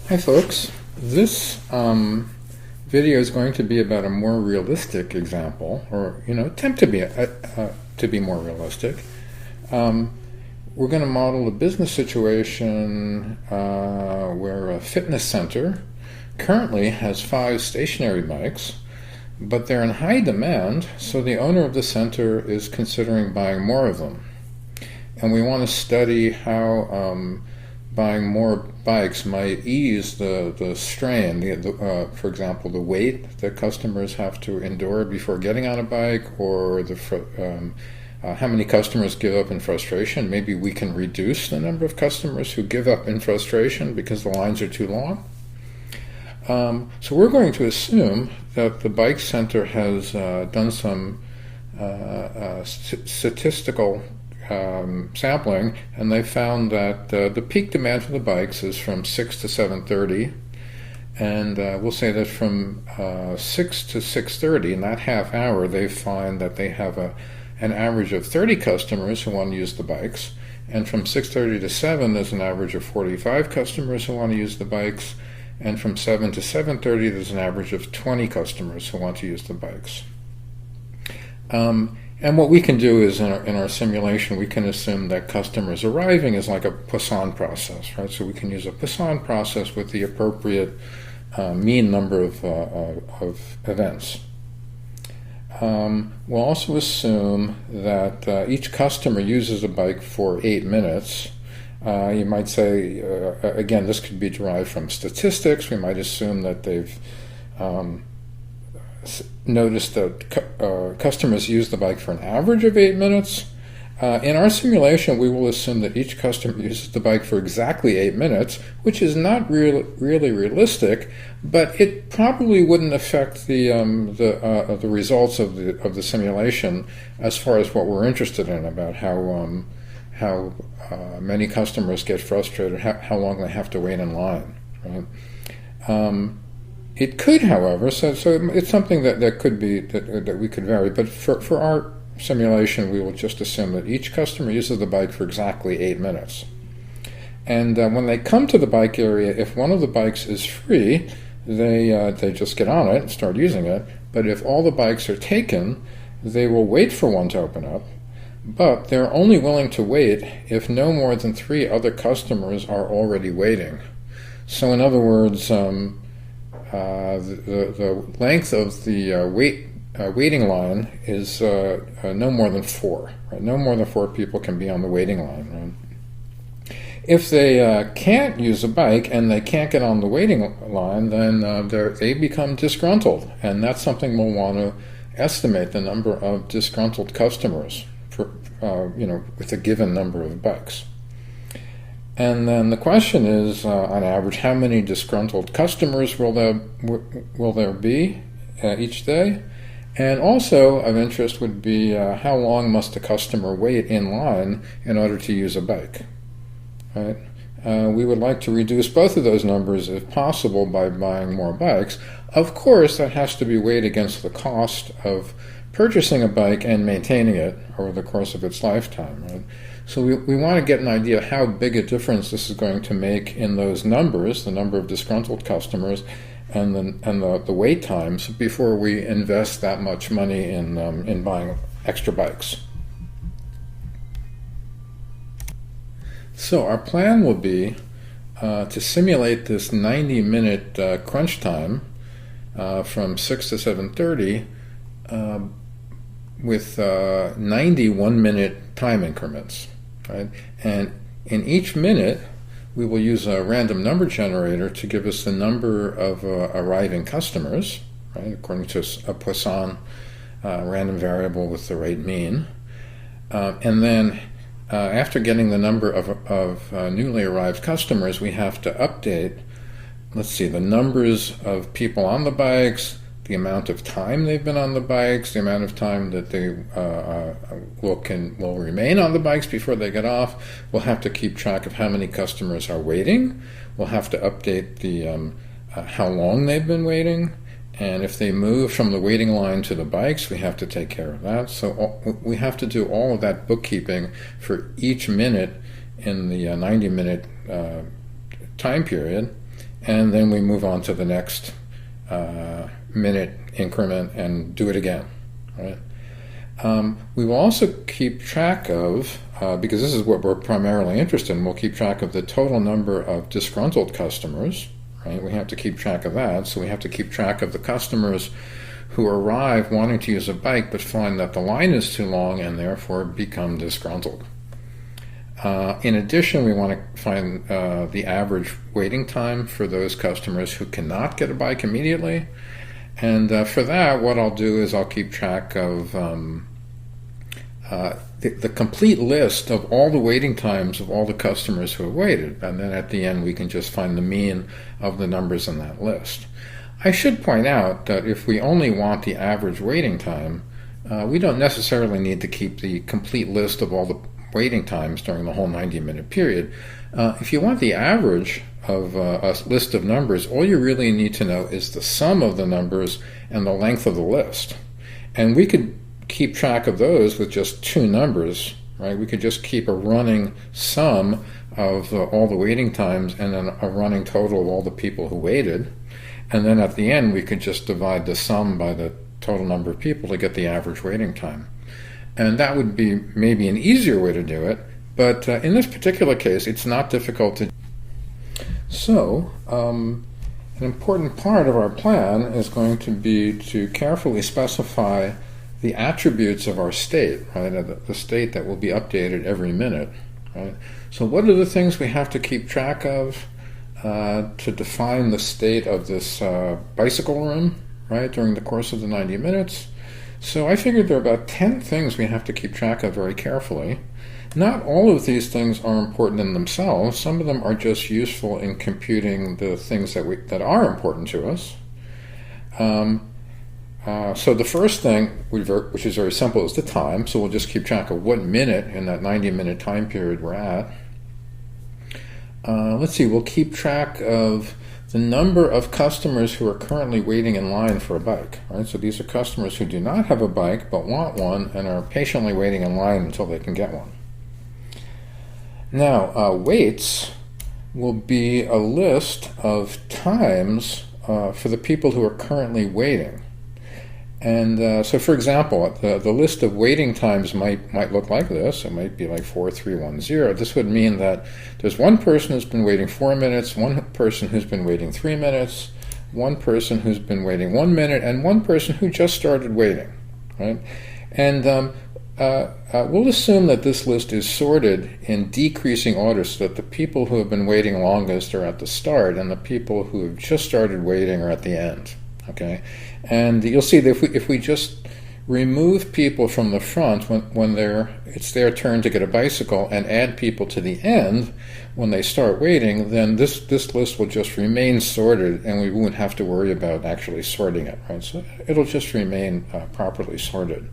Hi folks, this video is going to be about a more realistic example, or attempt to be more realistic. We're going to model a business situation where a fitness center currently has 5 stationary bikes, but they're in high demand, so the owner of the center is considering buying more of them. And we want to study how buying more bikes might ease the strain, for example, the weight that customers have to endure before getting on a bike, or how many customers give up in frustration. Maybe we can reduce the number of customers who give up in frustration because the lines are too long. So we're going to assume that the bike center has done some statistical sampling, and they found that the peak demand for the bikes is from 6 to 7:30, and we'll say that from 6 to 6:30, in that half hour, they find that they have an average of 30 customers who want to use the bikes, and from 6:30 to 7, there's an average of 45 customers who want to use the bikes, and from 7 to 7:30, there's an average of 20 customers who want to use the bikes. And what we can do is, in our simulation, we can assume that customers arriving is like a Poisson process, right? So we can use a Poisson process with the appropriate mean number of events. We'll also assume that each customer uses a bike for 8 minutes. You might say, again, this could be derived from statistics. We might assume that they've noticed that customers use the bike for an average of 8 minutes. In our simulation, we will assume that each customer uses the bike for exactly 8 minutes, which is not really realistic, but it probably wouldn't affect the results of the simulation as far as what we're interested in, about how many customers get frustrated, how long they have to wait in line, right? It could, however, so it's something that could be that we could vary. But for our simulation, we will just assume that each customer uses the bike for exactly 8 minutes. And when they come to the bike area, if one of the bikes is free, they just get on it and start using it. But if all the bikes are taken, they will wait for one to open up. But they're only willing to wait if no more than 3 other customers are already waiting. So in other words, the length of the waiting line is no more than 4. Right? No more than 4 people can be on the waiting line. Right? If they can't use a bike and they can't get on the waiting line, then they become disgruntled, and that's something we'll want to estimate, the number of disgruntled customers with a given number of bikes. And then the question is, on average, how many disgruntled customers will there be each day? And also of interest would be how long must a customer wait in line in order to use a bike? Right? We would like to reduce both of those numbers if possible by buying more bikes. Of course, that has to be weighed against the cost of purchasing a bike and maintaining it over the course of its lifetime. Right? So we want to get an idea of how big a difference this is going to make in those numbers, the number of disgruntled customers, and the wait times, before we invest that much money in buying extra bikes. So our plan will be to simulate this 90-minute crunch time from 6 to 7:30 with 90 one-minute time increments. Right? And in each minute, we will use a random number generator to give us the number of arriving customers, right, according to a Poisson random variable with the rate mean. And then after getting the number of newly arrived customers, we have to update, the numbers of people on the bikes, the amount of time they've been on the bikes, the amount of time that they will remain on the bikes before they get off. We'll have to keep track of how many customers are waiting. We'll have to update the how long they've been waiting, and if they move from the waiting line to the bikes, we have to take care of that. So we have to do all of that bookkeeping for each minute in the 90-minute time period. and then we move on to the next minute increment and do it again, right? We will also keep track of, because this is what we're primarily interested in, we'll keep track of the total number of disgruntled customers, right? We have to keep track of that, so we have to keep track of the customers who arrive wanting to use a bike but find that the line is too long and therefore become disgruntled. In addition, we want to find the average waiting time for those customers who cannot get a bike immediately. And for that, what I'll do is I'll keep track of the complete list of all the waiting times of all the customers who have waited. And then at the end, we can just find the mean of the numbers in that list. I should point out that if we only want the average waiting time, we don't necessarily need to keep the complete list of all the waiting times during the whole 90-minute period. If you want the average of a list of numbers, all you really need to know is the sum of the numbers and the length of the list. And we could keep track of those with just two numbers, right? We could just keep a running sum of all the waiting times and then a running total of all the people who waited. And then at the end, we could just divide the sum by the total number of people to get the average waiting time. And that would be maybe an easier way to do it, but in this particular case, it's not difficult to. So, an important part of our plan is going to be to carefully specify the attributes of our state, right? The state that will be updated every minute, right? So what are the things we have to keep track of to define the state of this bicycle room, right, during the course of the 90 minutes? So I figured there are about 10 things we have to keep track of very carefully. Not all of these things are important in themselves. Some of them are just useful in computing the things that are important to us. So the first thing, which is very simple, is the time. So we'll just keep track of what minute in that 90-minute time period we're at. Let's see, we'll keep track of the number of customers who are currently waiting in line for a bike, right? So these are customers who do not have a bike but want one and are patiently waiting in line until they can get one. Now, waits will be a list of times for the people who are currently waiting. And so, for example, the list of waiting times might look like this. It might be like 4, 3, 1, 0. This would mean that there's one person who's been waiting 4 minutes, one person who's been waiting 3 minutes, one person who's been waiting 1 minute, and one person who just started waiting, right? And we'll assume that this list is sorted in decreasing order so that the people who have been waiting longest are at the start and the people who have just started waiting are at the end. Okay, and you'll see that if we just remove people from the front when it's their turn to get a bicycle and add people to the end when they start waiting, then this list will just remain sorted and we won't have to worry about actually sorting it, right? So it'll just remain properly sorted.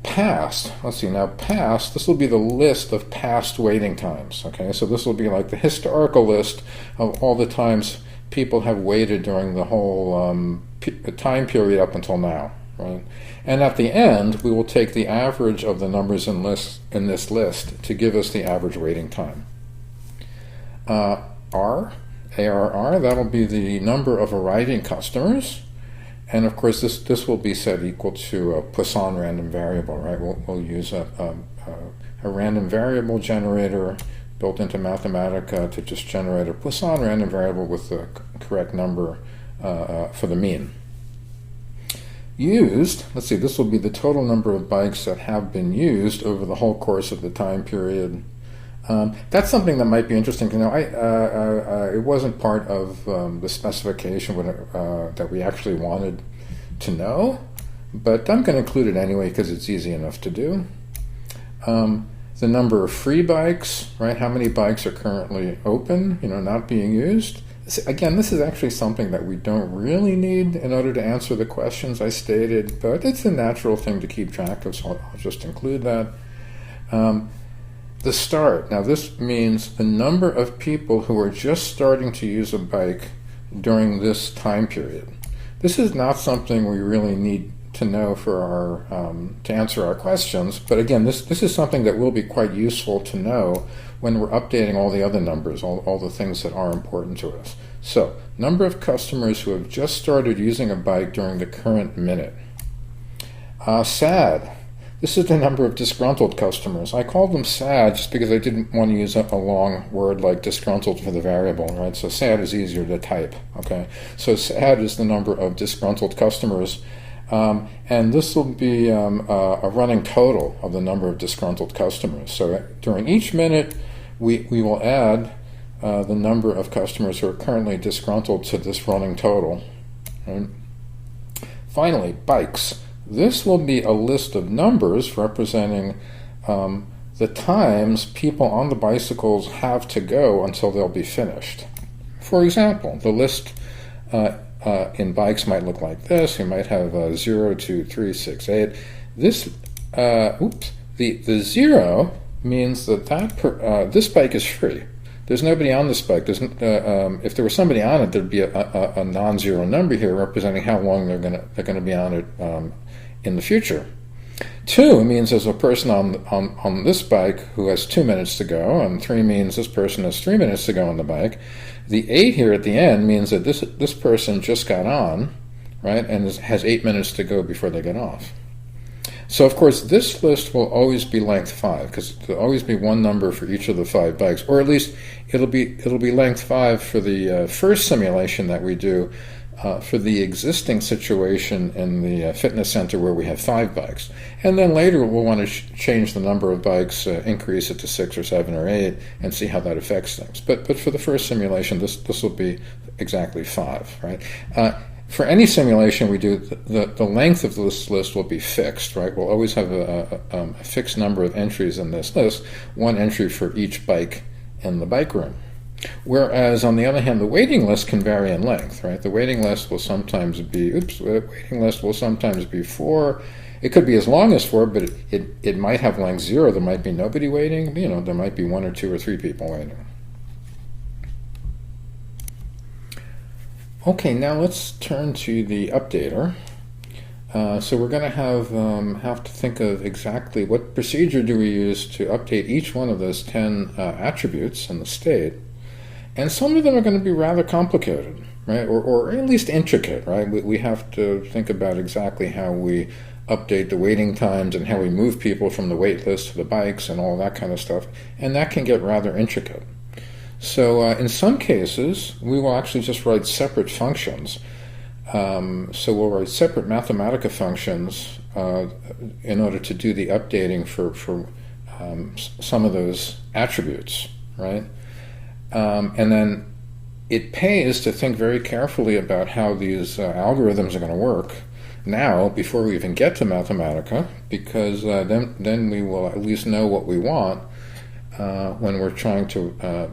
Past, let's see, now past, this will be the list of past waiting times, okay? So this will be like the historical list of all the times people have waited during the whole time period up until now, right? And at the end, we will take the average of the numbers in this list to give us the average waiting time. ARR, that'll be the number of arriving customers. And of course, this will be set equal to a Poisson random variable, right? We'll use a random variable generator built into Mathematica to just generate a Poisson random variable with the correct number for the mean. Used, let's see, this will be the total number of bikes that have been used over the whole course of the time period. That's something that might be interesting to know. It wasn't part of the specification that we actually wanted to know, but I'm going to include it anyway because it's easy enough to do. The number of free bikes, right? How many bikes are currently open, not being used? Again, this is actually something that we don't really need in order to answer the questions I stated, but it's a natural thing to keep track of, so I'll just include that. The start. Now this means the number of people who are just starting to use a bike during this time period. This is not something we really need to know for our to answer our questions, but again, this is something that will be quite useful to know when we're updating all the other numbers, all the things that are important to us. So, number of customers who have just started using a bike during the current minute. Sad. This is the number of disgruntled customers. I called them sad just because I didn't want to use a long word like disgruntled for the variable, right? So sad is easier to type, okay? So sad is the number of disgruntled customers. And this will be a running total of the number of disgruntled customers. So during each minute, we will add the number of customers who are currently disgruntled to this running total. Right? Finally, bikes. This will be a list of numbers representing the times people on the bicycles have to go until they'll be finished. For example, the list in bikes might look like this. You might have 0, 2, 3, 6, 8. This, the 0 means that this bike is free. There's nobody on this bike. If there was somebody on it, there'd be a non-zero number here representing how long they're going to be on it in the future. 2 means there's a person on this bike who has 2 minutes to go, and 3 means this person has 3 minutes to go on the bike. The 8 here at the end means that this person just got on, right, and has 8 minutes to go before they get off. So, of course, this list will always be length 5, because there'll always be one number for each of the 5 bikes, or at least it'll be length 5 for the first simulation that we do for the existing situation in the fitness center where we have 5 bikes. And then later we'll want to change the number of bikes, increase it to 6 or 7 or 8, and see how that affects things. But for the first simulation, this will be exactly 5, right? For any simulation we do, the length of this list will be fixed, right? We'll always have a fixed number of entries in this list, one entry for each bike in the bike room. Whereas, on the other hand, the waiting list can vary in length, right? The waiting list will sometimes be, 4. It could be as long as 4, but it might have length 0. There might be nobody waiting. There might be 1 or 2 or 3 people waiting. Okay, now let's turn to the updater. So we're going to have to think of exactly what procedure do we use to update each one of those 10 attributes in the state. And some of them are going to be rather complicated, right? Or at least intricate, right? We have to think about exactly how we update the waiting times and how we move people from the wait list to the bikes and all that kind of stuff. And that can get rather intricate. So in some cases, we will actually just write separate functions. So we'll write separate Mathematica functions in order to do the updating for some of those attributes, right? And then it pays to think very carefully about how these algorithms are going to work now before we even get to Mathematica, because then we will at least know what we want when we're trying to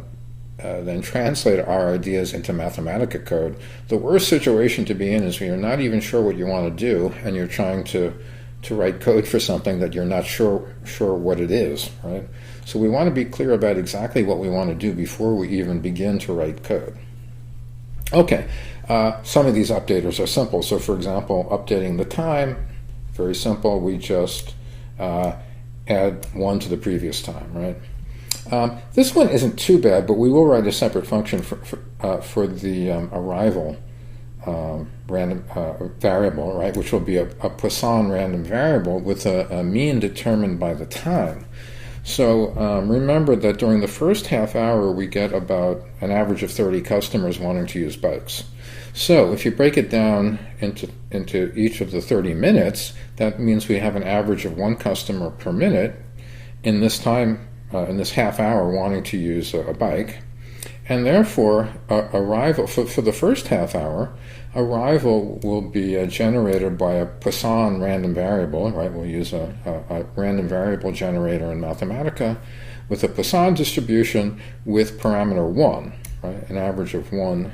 then translate our ideas into Mathematica code. The worst situation to be in is when you're not even sure what you want to do and you're trying to write code for something that you're not sure what it is, right? So we want to be clear about exactly what we want to do before we even begin to write code. Okay, some of these updaters are simple. So for example, updating the time, very simple. We just add 1 to the previous time, right? This one isn't too bad, but we will write a separate function for the arrival random variable, right, which will be a Poisson random variable with a mean determined by the time. So remember that during the first half hour we get about an average of 30 customers wanting to use bikes. So if you break it down into each of the 30 minutes, that means we have an average of 1 customer per minute in this time, in this half hour wanting to use a bike. And therefore, arrival for the first half hour, arrival will be generated by a Poisson random variable, right? We'll use a random variable generator in Mathematica with a Poisson distribution with parameter 1, right? An average of 1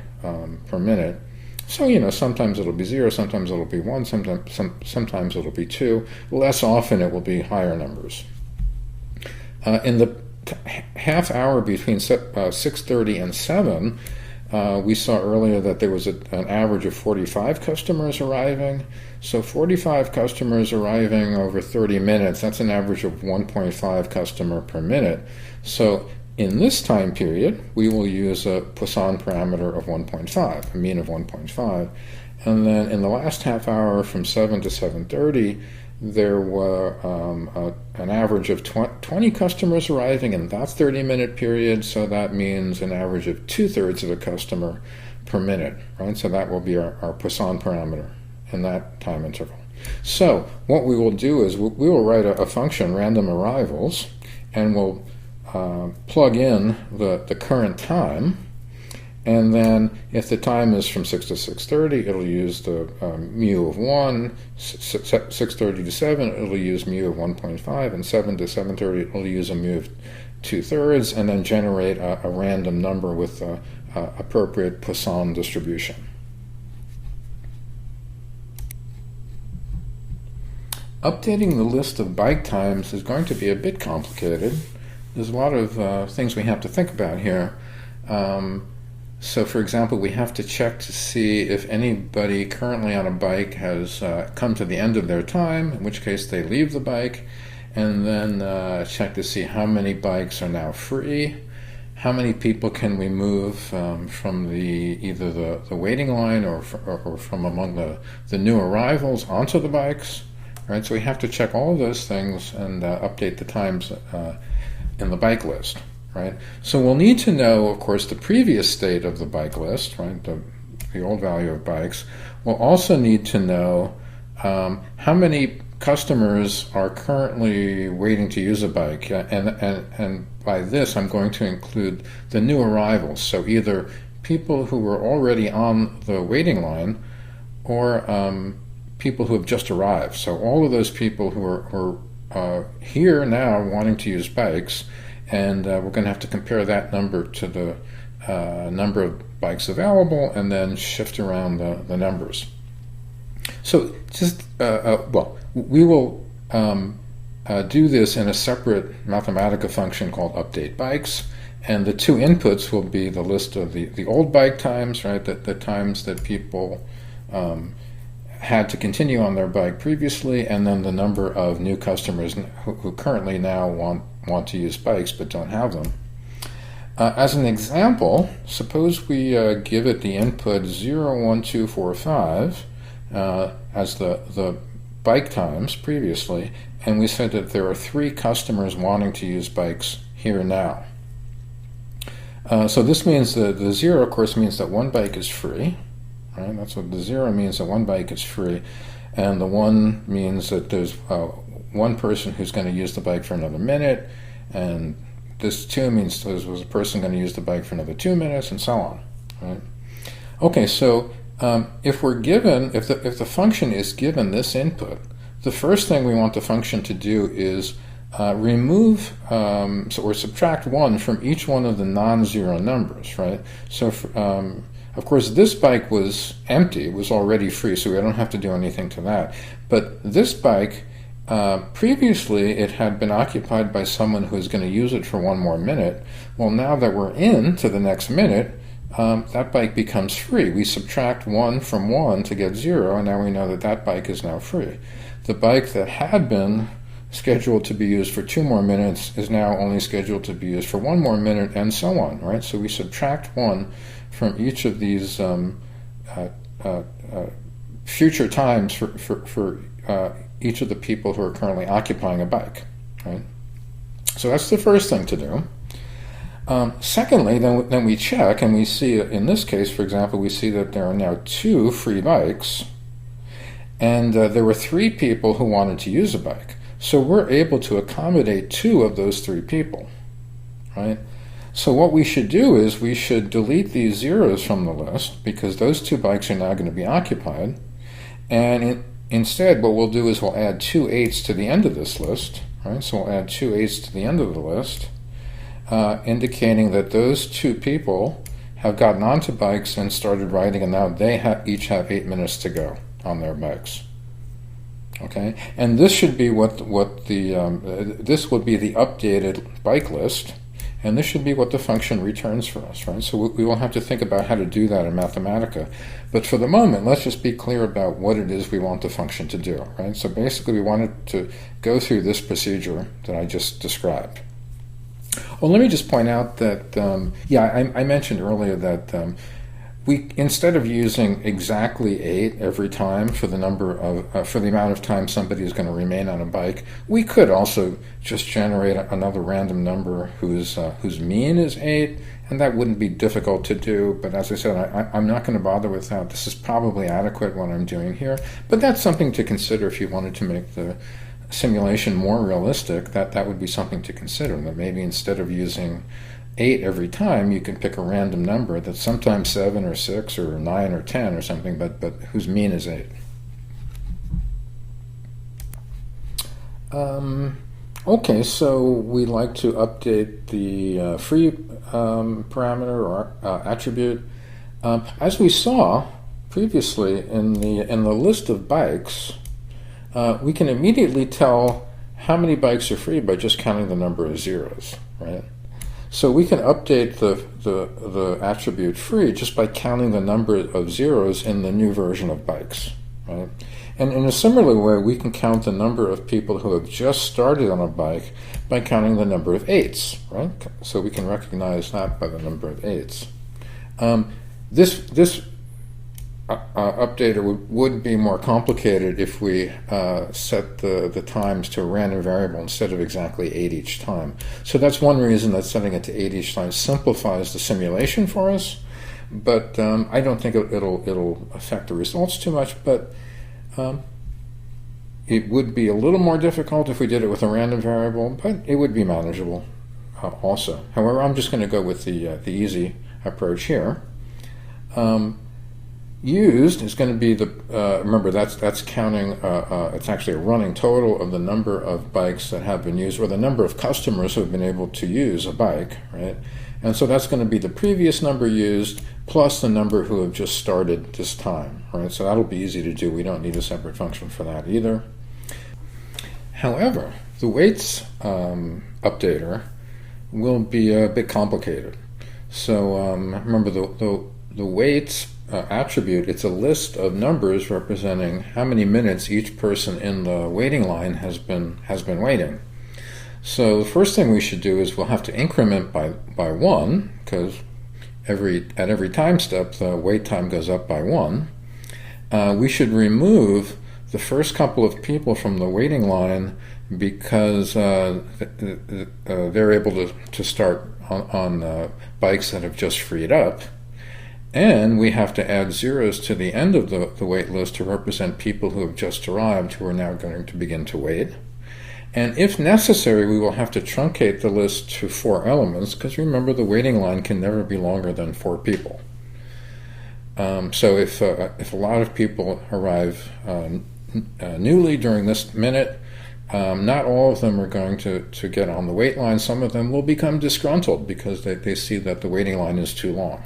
per minute. So, sometimes it'll be 0, sometimes it'll be 1, sometimes it'll be 2. Less often it will be higher numbers. In the half hour between 6:30 and 7, we saw earlier that there was an average of 45 customers arriving. So 45 customers arriving over 30 minutes, that's an average of 1.5 customer per minute. So in this time period, we will use a Poisson parameter of 1.5, a mean of 1.5. And then in the last half hour from 7 to 7:30, there were an average of 20 customers arriving in that 30-minute period, so that means an average of 2/3 of a customer per minute, right? So that will be our Poisson parameter in that time interval. So what we will do is we will write a function, random arrivals, and we'll plug in the current time. And then if the time is from 6 to 6:30, it'll use the mu of 1, 6:30 to 7, it'll use mu of 1.5, and 7 to 7:30, it'll use a mu of 2/3, and then generate a random number with the appropriate Poisson distribution. Updating the list of bike times is going to be a bit complicated. There's a lot of things we have to think about here. So, for example, we have to check to see if anybody currently on a bike has come to the end of their time, in which case they leave the bike, and then check to see how many bikes are now free, how many people can we move from either the waiting line or from among the new arrivals onto the bikes, right? So we have to check all of those things and update the times in the bike list. Right? So we'll need to know, of course, the previous state of the bike list, right? The old value of bikes. We'll also need to know how many customers are currently waiting to use a bike, and by this I'm going to include the new arrivals. So either people who were already on the waiting line, or people who have just arrived. So all of those people who are here now wanting to use bikes. And we're going to have to compare that number to the number of bikes available, and then shift around the numbers. So just, we will do this in a separate Mathematica function called update bikes, and the two inputs will be the list of the old bike times, right, the times that people had to continue on their bike previously, and then the number of new customers who currently now want to use bikes but don't have them. As an example, suppose we give it the input 0, 1, 2, 4, 5 as the bike times previously, and we said that there are 3 customers wanting to use bikes here now. So this means that the 0, of course, means that one bike is free. Right? That's what the 0 means, that one bike is free, and the 1 means that there's one person who's going to use the bike for another minute, and this 2 means there was a person going to use the bike for another 2 minutes, and so on. Right? Okay, so if the function is given this input, the first thing we want the function to do is remove or subtract 1 from each one of the non-zero numbers, right? So of course, this bike was empty, it was already free, so we don't have to do anything to that. But this bike, previously it had been occupied by someone who is going to use it for 1 more minute. Well, now that we're into the next minute, that bike becomes free. We subtract 1 from 1 to get 0, and now we know that that bike is now free. The bike that had been scheduled to be used for 2 more minutes is now only scheduled to be used for 1 more minute, and so on, right? So we subtract 1 from each of these future times for each of the people who are currently occupying a bike, right? So that's the first thing to do. Secondly, then we check, and we see, in this case, for example, we see that there are now 2 free bikes, and there were 3 people who wanted to use a bike. So we're able to accommodate 2 of those 3 people, right? So what we should do is we should delete these zeros from the list, because those 2 bikes are now going to be occupied, and instead what we'll do is we'll add 2 8s to the end of this list, right? So we'll add 2 8s to the end of the list, indicating that those 2 people have gotten onto bikes and started riding, and now they each have 8 minutes to go on their bikes. Okay, and this should be this would be the updated bike list, and this should be what the function returns for us, right? So we will have to think about how to do that in Mathematica. But for the moment, let's just be clear about what it is we want the function to do, right? So basically we want it to go through this procedure that I just described. Well, let me just point out that, I mentioned earlier that we, instead of using exactly 8 every time for the number of for the amount of time somebody is going to remain on a bike, we could also just generate another random number whose mean is 8, and that wouldn't be difficult to do. But as I said, I'm not going to bother with that. This is probably adequate what I'm doing here, but that's something to consider if you wanted to make the simulation more realistic. That would be something to consider, that maybe instead of using 8 every time, you can pick a random number that's sometimes 7 or 6 or 9 or 10 or something, but whose mean is 8. Okay, so we like to update the free parameter or attribute. As we saw previously in the list of bikes, we can immediately tell how many bikes are free by just counting the number of zeros, right? So we can update the attribute free just by counting the number of zeros in the new version of bikes, right? And in a similar way, we can count the number of people who have just started on a bike by counting the number of 8s, right? So we can recognize that by the number of 8s. This updater would be more complicated if we set the times to a random variable instead of exactly 8 each time. So that's one reason that setting it to 8 each time simplifies the simulation for us, but I don't think it'll affect the results too much, but it would be a little more difficult if we did it with a random variable, but it would be manageable also. However, I'm just going to go with the easy approach here. Used is going to be the, remember that's counting, it's actually a running total of the number of bikes that have been used, or the number of customers who have been able to use a bike, right? And so that's going to be the previous number used plus the number who have just started this time, right? So that'll be easy to do. We don't need a separate function for that either. However, the weights updater will be a bit complicated. So remember the weights attribute, it's a list of numbers representing how many minutes each person in the waiting line has been waiting. So the first thing we should do is we'll have to increment by 1, because at every time step the wait time goes up by 1. We should remove the first couple of people from the waiting line because they're able to start on bikes that have just freed up. And we have to add zeros to the end of the wait list to represent people who have just arrived who are now going to begin to wait. And if necessary, we will have to truncate the list to 4 elements, because remember, the waiting line can never be longer than 4 people. So if a lot of people arrive newly during this minute, not all of them are going to get on the wait line. Some of them will become disgruntled because they see that the waiting line is too long.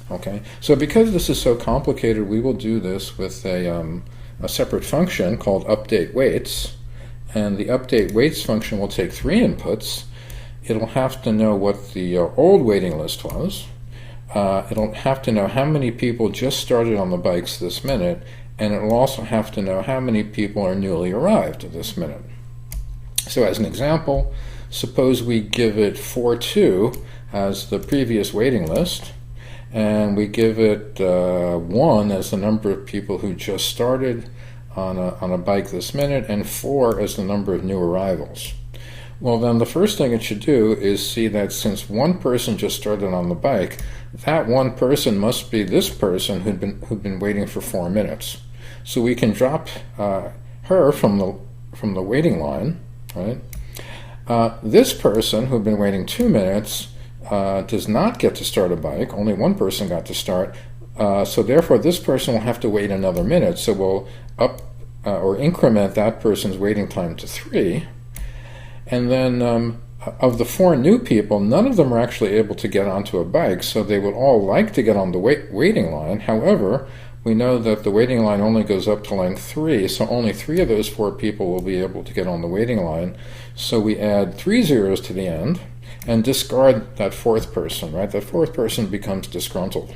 Okay, so because this is so complicated, we will do this with a separate function called update weights, and the update weights function will take 3 inputs. It'll have to know what the old waiting list was. It'll have to know how many people just started on the bikes this minute, and it'll also have to know how many people are newly arrived this minute. So as an example, suppose we give it 4-2 as the previous waiting list, and we give it 1 as the number of people who just started on a bike this minute, and 4 as the number of new arrivals. Well, then the first thing it should do is see that since 1 person just started on the bike, that 1 person must be this person who'd been waiting for 4 minutes. So we can drop her from the waiting line, right? This person who'd been waiting 2 minutes does not get to start a bike. Only 1 person got to start. So therefore, this person will have to wait another minute. So we'll up or increment that person's waiting time to 3. And then of the 4 new people, none of them are actually able to get onto a bike. So they would all like to get on the waiting line. However, we know that the waiting line only goes up to length 3. So only 3 of those 4 people will be able to get on the waiting line. So we add 3 zeros to the end and discard that 4th person, right? That 4th person becomes disgruntled.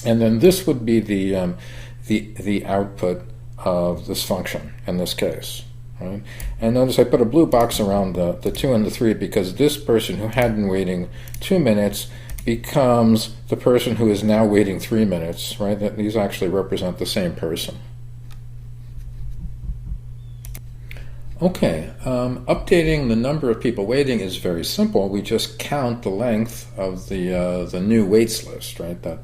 And then this would be the output of this function in this case, right? And notice I put a blue box around the 2 and the 3 because this person who had been waiting 2 minutes becomes the person who is now waiting 3 minutes, right? That these actually represent the same person. Okay, updating the number of people waiting is very simple. We just count the length of the new waits list, right? That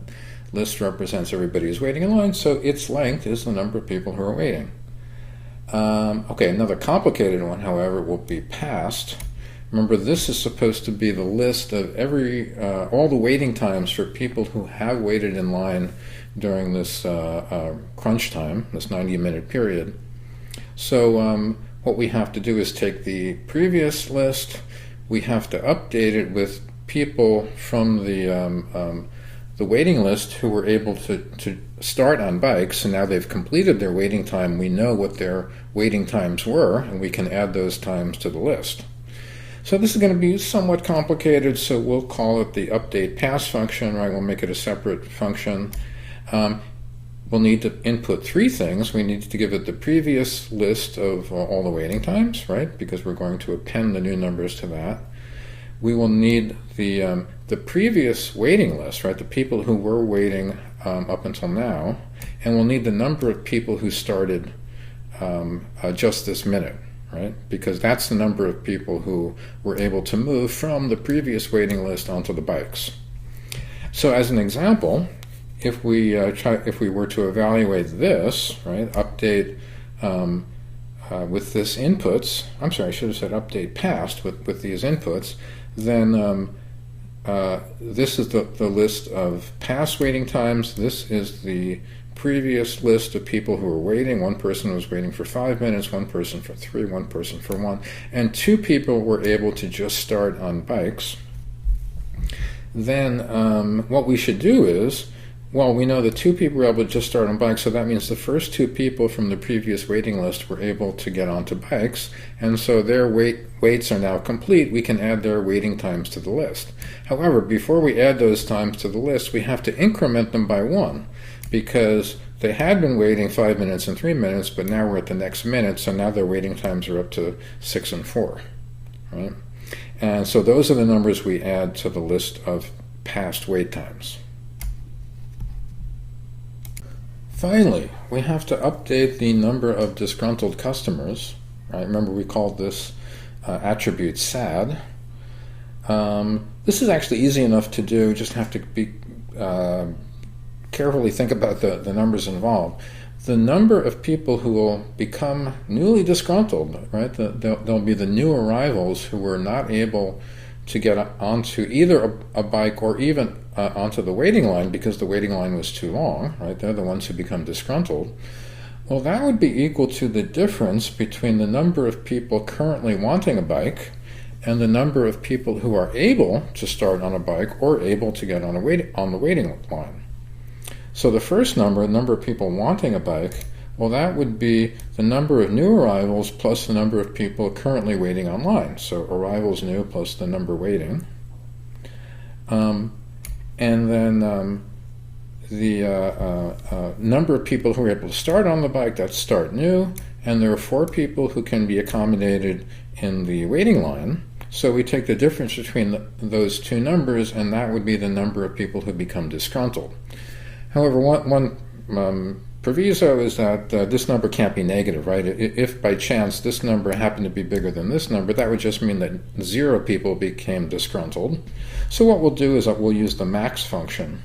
list represents everybody who's waiting in line, so its length is the number of people who are waiting. Okay, another complicated one, however, will be past. Remember, this is supposed to be the list of all the waiting times for people who have waited in line during this crunch time, this 90-minute period. So what we have to do is take the previous list, we have to update it with people from the waiting list who were able to start on bikes, and now they've completed their waiting time. We know what their waiting times were, and we can add those times to the list. So this is going to be somewhat complicated, so we'll call it the update pass function, right? We'll make it a separate function. We'll need to input 3 things. We need to give it the previous list of all the waiting times, right? Because we're going to append the new numbers to that. We will need the previous waiting list, right? The people who were waiting up until now, and we'll need the number of people who started just this minute, right? Because that's the number of people who were able to move from the previous waiting list onto the bikes. So as an example, if we were to evaluate this, right, update with this inputs, I'm sorry, I should have said update past with these inputs, then this is the list of past waiting times. This is the previous list of people who were waiting. One person was waiting for 5 minutes, one person for 3, one person for 1, and 2 people were able to just start on bikes. Then what we should do is, well, we know that 2 people were able to just start on bikes, so that means the first 2 people from the previous waiting list were able to get onto bikes, and so their waits are now complete. We can add their waiting times to the list. However, before we add those times to the list, we have to increment them by 1, because they had been waiting 5 minutes and 3 minutes, but now we're at the next minute, so now their waiting times are up to 6 and 4, right? And so those are the numbers we add to the list of past wait times. Finally, we have to update the number of disgruntled customers. Right? Remember, we called this attribute sad. This is actually easy enough to do. Just have to be carefully think about the numbers involved. The number of people who will become newly disgruntled, right? There'll be the new arrivals who were not able to get onto either a bike or even onto the waiting line because the waiting line was too long, right? They're the ones who become disgruntled. Well, that would be equal to the difference between the number of people currently wanting a bike and the number of people who are able to start on a bike or able to get on the waiting line. So the first number, the number of people wanting a bike, well, that would be the number of new arrivals plus the number of people currently waiting online. So arrivals new plus the number waiting. And then the number of people who are able to start on the bike, that's start new. And there are 4 people who can be accommodated in the waiting line. So we take the difference between those 2 numbers, and that would be the number of people who become disgruntled. However, one proviso is that this number can't be negative, right? If by chance this number happened to be bigger than this number, that would just mean that 0 people became disgruntled. So what we'll do is that we'll use the max function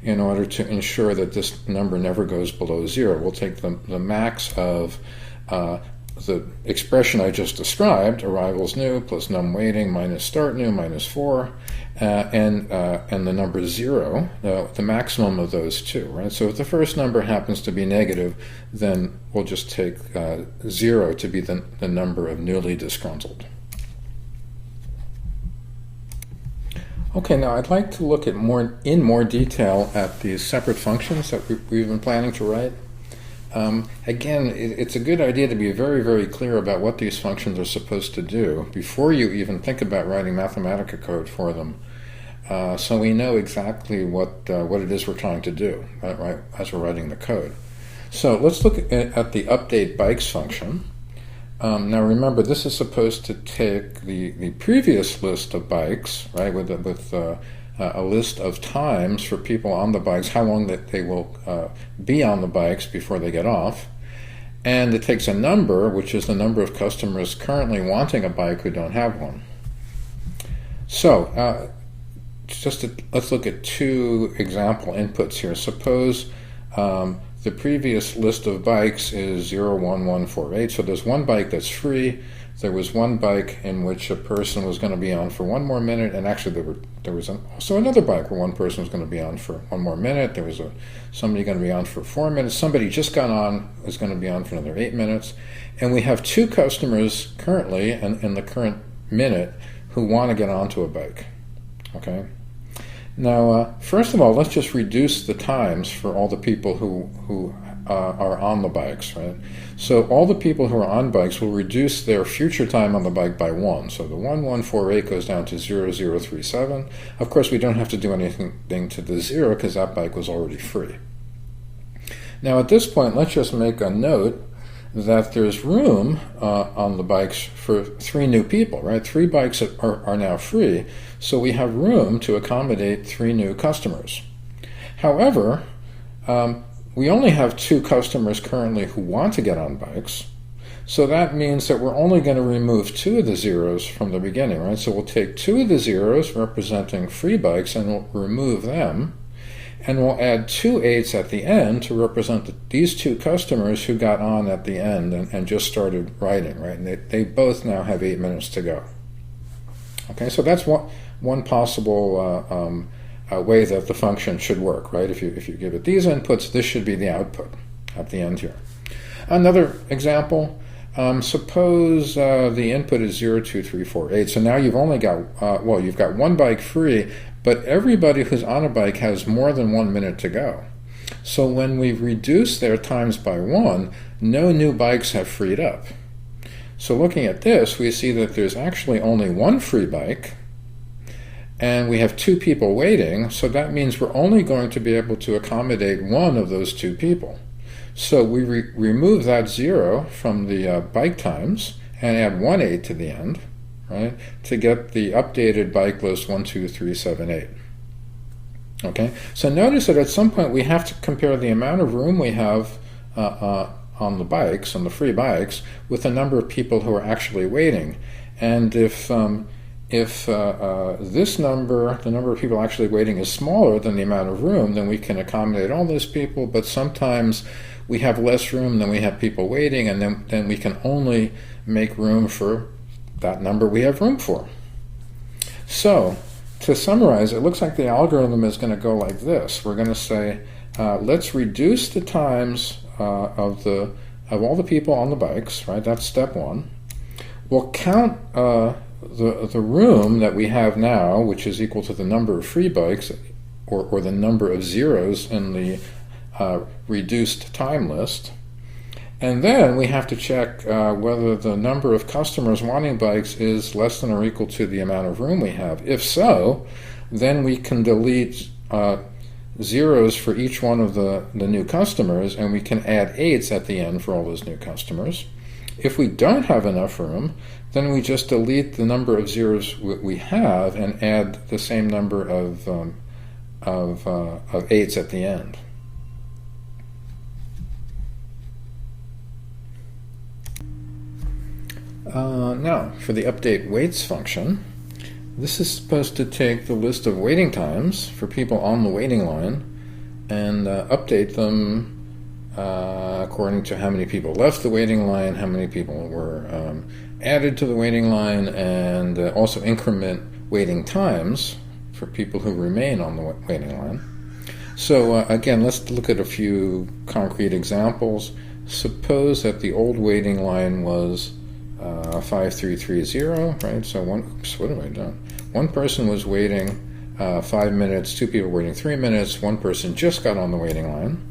in order to ensure that this number never goes below 0. We'll take the max of the expression I just described, arrivals new plus num waiting minus start new minus 4, and the number 0, the maximum of those 2, right? So if the first number happens to be negative, then we'll just take 0 to be the number of newly disgruntled. Okay, now I'd like to look at in more detail at these separate functions that we've been planning to write. Again, it's a good idea to be very, very clear about what these functions are supposed to do before you even think about writing Mathematica code for them, so we know exactly what it is we're trying to do, right, as we're writing the code. So let's look at the update bikes function. Now remember, this is supposed to take the previous list of bikes, right, with a list of times for people on the bikes, how long that they will be on the bikes before they get off. And it takes a number, which is the number of customers currently wanting a bike who don't have one. So let's look at two example inputs here. Suppose the previous list of bikes is 01148. So there's one bike that's free. There was one bike in which a person was going to be on for 1 more minute, and actually there was also another bike where one person was going to be on for 1 more minute. There was somebody going to be on for 4 minutes. Somebody just got on, was going to be on for another 8 minutes. And we have two customers currently in the current minute who want to get onto a bike. Okay. Now, first of all, let's just reduce the times for all the people who are on the bikes, right? So all the people who are on bikes will reduce their future time on the bike by 1. So the 1148 goes down to 0037. Of course, we don't have to do anything to the 0 because that bike was already free. Now, at this point, let's just make a note that there's room on the bikes for 3 new people, right? 3 bikes are now free, so we have room to accommodate 3 new customers. However, we only have 2 customers currently who want to get on bikes, so that means that we're only going to remove 2 of the zeros from the beginning, right? So we'll take 2 of the zeros representing free bikes and we'll remove them, and we'll add 2 8s at the end to represent these 2 customers who got on at the end and just started riding, right? And they both now have 8 minutes to go. Okay, so that's one possible way that the function should work, right? If you give it these inputs, this should be the output at the end here. Another example, suppose the input is 02348. So now you've only got, you've got 1 bike free, but everybody who's on a bike has more than 1 minute to go. So when we reduce their times by 1, no new bikes have freed up. So looking at this, we see that there's actually only 1 free bike, and we have 2 people waiting, so that means we're only going to be able to accommodate 1 of those 2 people. So we remove that 0 from the bike times and add 1 8 to the end, right, to get the updated bike list 1, 2, 3, 7, 8. Okay, so notice that at some point we have to compare the amount of room we have on the bikes, on the free bikes, with the number of people who are actually waiting. And if this number, the number of people actually waiting, is smaller than the amount of room, then we can accommodate all those people, but sometimes we have less room than we have people waiting, and then we can only make room for that number we have room for. So, to summarize, it looks like the algorithm is going to go like this. We're going to say, let's reduce the times of all the people on the bikes, right? That's step 1. We'll count the room that we have now, which is equal to the number of free bikes, or the number of zeros in the reduced time list. And then we have to check whether the number of customers wanting bikes is less than or equal to the amount of room we have. If so, then we can delete zeros for each one of the new customers, and we can add 8s at the end for all those new customers. If we don't have enough room, then we just delete the number of zeros we have and add the same number of 8s at the end. Now, for the update waits function, this is supposed to take the list of waiting times for people on the waiting line and update them according to how many people left the waiting line, how many people were added to the waiting line, and also increment waiting times for people who remain on the waiting line. So again, let's look at a few concrete examples. Suppose that the old waiting line was 5330, right? So what have I done? One person was waiting 5 minutes, 2 people waiting 3 minutes, 1 person just got on the waiting line.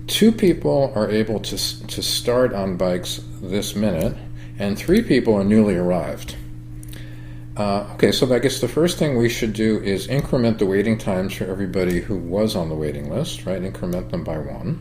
2 people are able to start on bikes this minute, and 3 people are newly arrived. Okay, so I guess the first thing we should do is increment the waiting times for everybody who was on the waiting list, right? Increment them by 1.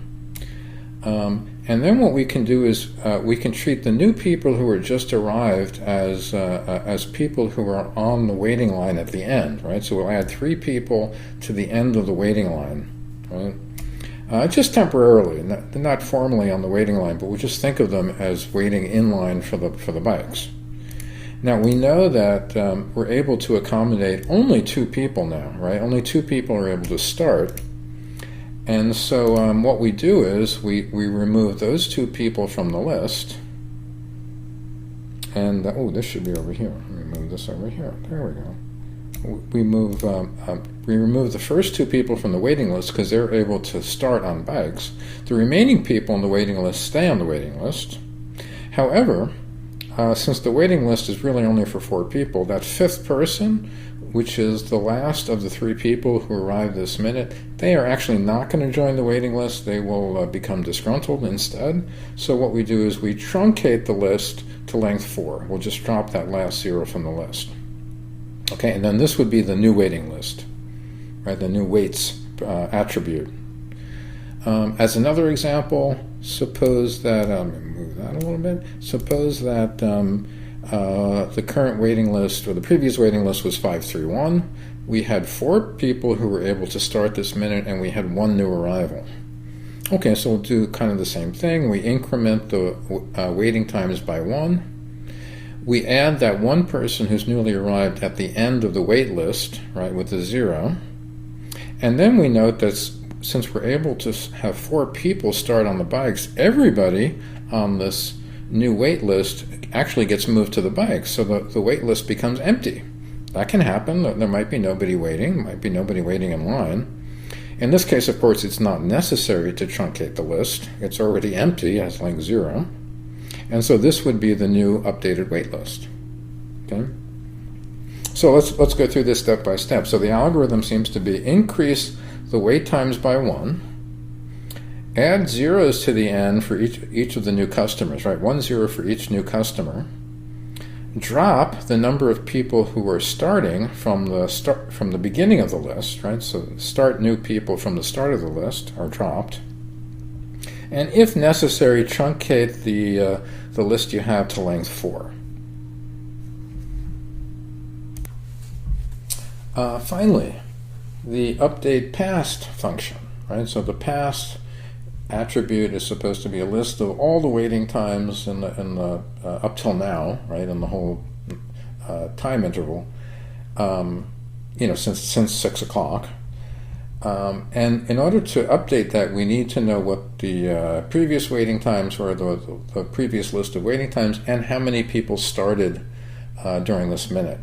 And then what we can do is we can treat the new people who are just arrived as people who are on the waiting line at the end, right? So we'll add 3 people to the end of the waiting line, right? Just temporarily, not formally on the waiting line, but we'll just think of them as waiting in line for the bikes. Now we know that we're able to accommodate only 2 people now, right? Only 2 people are able to start. And so what we do is we remove those 2 people from the list. And, this should be over here. Let me move this over here. There we go. We remove the first 2 people from the waiting list because they're able to start on bikes. The remaining people on the waiting list stay on the waiting list. However, since the waiting list is really only for 4 people, that 5th person, which is the last of the 3 people who arrived this minute, they are actually not going to join the waiting list. They will become disgruntled instead. So what we do is we truncate the list to length 4. We'll just drop that last 0 from the list. Okay, and then this would be the new waiting list, right? The new waits attribute. As another example, suppose that, let me move that a little bit. Suppose that the current waiting list, or the previous waiting list, was 531. We had 4 people who were able to start this minute, and we had 1 new arrival. Okay, so we'll do kind of the same thing. We increment the waiting times by 1. We add that 1 person who's newly arrived at the end of the wait list, right, with a 0. And then we note that since we're able to have 4 people start on the bikes, everybody on this new wait list actually gets moved to the bikes, so the wait list becomes empty. That can happen. There might be nobody waiting, might be nobody waiting in line. In this case, of course, it's not necessary to truncate the list. It's already empty as length 0. And so this would be the new updated wait list. Okay? So let's go through this step by step. So the algorithm seems to be increase the wait times by 1, add zeros to the end for each of the new customers, right? 1 0 for each new customer. Drop the number of people who are starting from the beginning of the list, right? So start new people from the start of the list are dropped. And if necessary, truncate the list you have to length 4. Finally, the update past function, right? So the past attribute is supposed to be a list of all the waiting times in the up till now, right, in the whole time interval, since 6 o'clock. And in order to update that, we need to know what the previous waiting times were, the previous list of waiting times, and how many people started during this minute.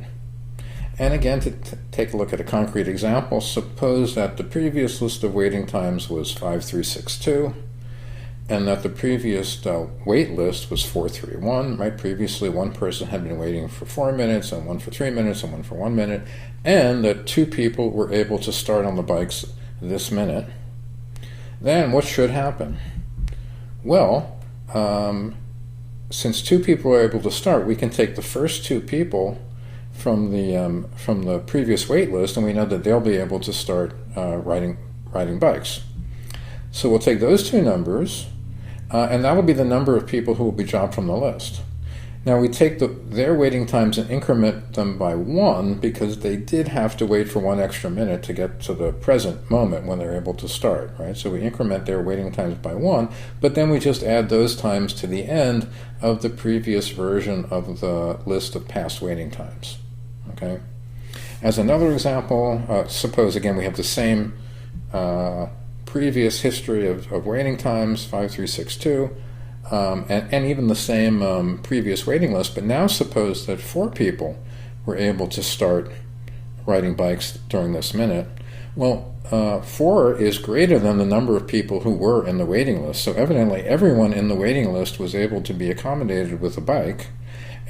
And again, to take a look at a concrete example, suppose that the previous list of waiting times was 5362, and that the previous wait list was 431, right? Previously, 1 person had been waiting for 4 minutes, and 1 for 3 minutes, and 1 for 1 minute, and that 2 people were able to start on the bikes this minute. Then what should happen? Well, since 2 people are able to start, we can take the first 2 people from the previous wait list, and we know that they'll be able to start riding bikes. So we'll take those 2 numbers, and that will be the number of people who will be dropped from the list. Now we take their waiting times and increment them by 1 because they did have to wait for 1 extra minute to get to the present moment when they're able to start, right? So we increment their waiting times by 1, but then we just add those times to the end of the previous version of the list of past waiting times. Okay. As another example, suppose again we have the same previous history of waiting times, 5362, and even the same previous waiting list, but now suppose that 4 people were able to start riding bikes during this minute. Well, 4 is greater than the number of people who were in the waiting list, so evidently everyone in the waiting list was able to be accommodated with a bike,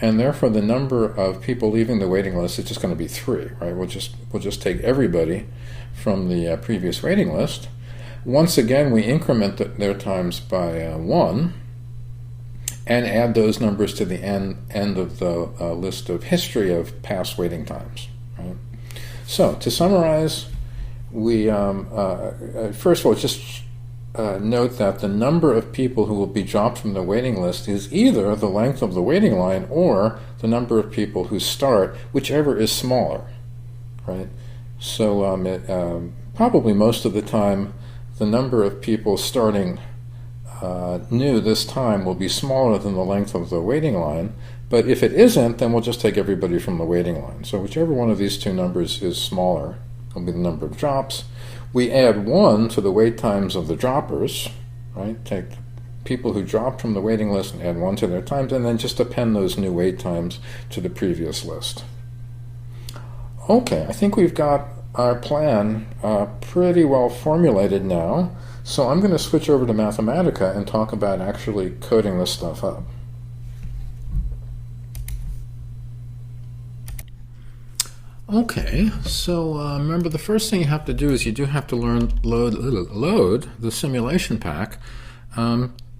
and therefore the number of people leaving the waiting list is just going to be 3, right? We'll just take everybody from the previous waiting list. Once again, we increment their times by 1 and add those numbers to the end of the list of history of past waiting times. Right? So to summarize, we first of all just note that the number of people who will be dropped from the waiting list is either the length of the waiting line or the number of people who start, whichever is smaller, right? So probably most of the time, the number of people starting new this time will be smaller than the length of the waiting line. But if it isn't, then we'll just take everybody from the waiting line. So whichever one of these two numbers is smaller will be the number of drops. We add 1 to the wait times of the droppers, right? Take people who dropped from the waiting list and add 1 to their times, and then just append those new wait times to the previous list. Okay, I think we've got our plan pretty well formulated now. So I'm going to switch over to Mathematica and talk about actually coding this stuff up. Okay, so remember the first thing you have to do is you do have to load the simulation pack.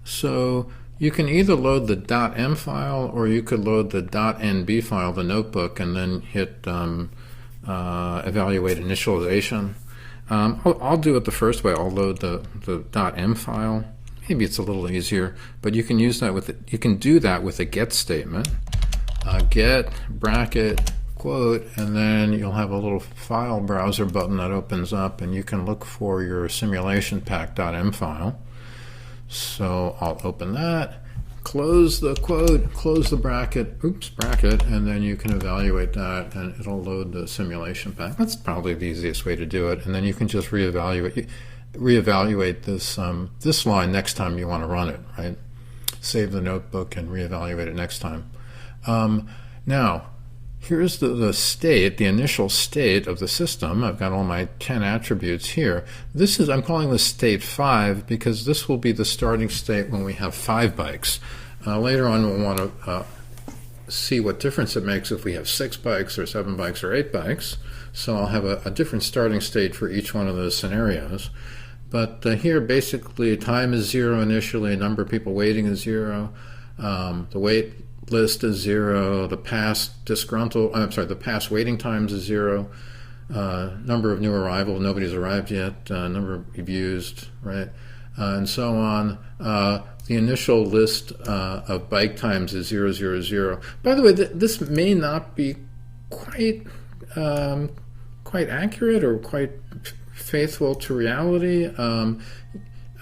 So you can either load the .m file or you could load the .nb file, the notebook, and then hit evaluate initialization. I'll do it the first way. I'll load the .m file. Maybe it's a little easier, but you can use that with you can do that with a get statement. Get bracket quote, and then you'll have a little file browser button that opens up, and you can look for your simulation pack.m file. So I'll open that, close the quote, close the bracket, and then you can evaluate that, and it'll load the simulation pack. That's probably the easiest way to do it, and then you can just reevaluate this line next time you want to run it, right? Save the notebook and reevaluate it next time. Now, here's the state, the initial state of the system. I've got all my 10 attributes here. I'm calling this state 5 because this will be the starting state when we have 5 bikes. Later on we'll want to see what difference it makes if we have 6 bikes or 7 bikes or 8 bikes. So I'll have a different starting state for each one of those scenarios. But here basically time is 0 initially, number of people waiting is 0, the wait list is 0, the past waiting times is 0, number of new arrivals, nobody's arrived yet, number of used, right, and so on. The initial list of bike times is 0, 0, 0. By the way, this may not be quite accurate or quite faithful to reality.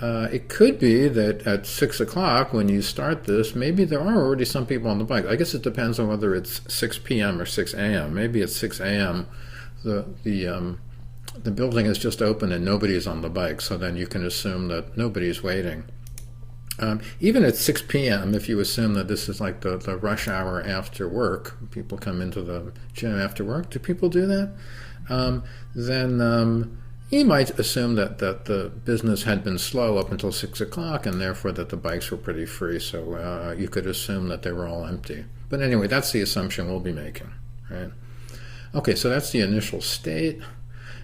It could be that at 6 o'clock when you start this, maybe there are already some people on the bike. I guess it depends on whether it's 6 p.m. or 6 a.m. Maybe at 6 a.m. the building is just open and nobody is on the bike, so then you can assume that nobody's waiting. Even at 6 p.m., if you assume that this is like the rush hour after work, people come into the gym after work. Do people do that? Then you might assume that the business had been slow up until 6 o'clock and therefore that the bikes were pretty free, so you could assume that they were all empty. But anyway, that's the assumption we'll be making, right? Okay, so that's the initial state.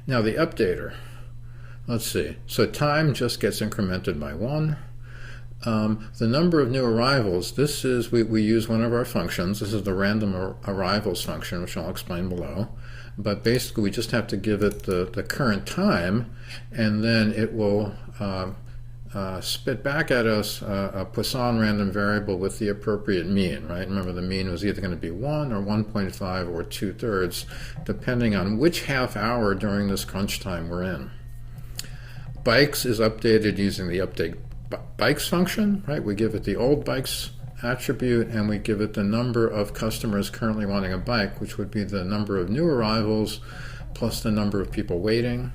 Now the updater. Let's see. So time just gets incremented by 1. The number of new arrivals, this is, we use one of our functions. This is the random arrivals function, which I'll explain below. But basically we just have to give it the current time, and then it will spit back at us a Poisson random variable with the appropriate mean, right? Remember, the mean was either going to be 1 or 1.5 or 2/3, depending on which half hour during this crunch time we're in. Bikes is updated using the update bikes function, right? We give it the old bikes attribute, and we give it the number of customers currently wanting a bike, which would be the number of new arrivals plus the number of people waiting.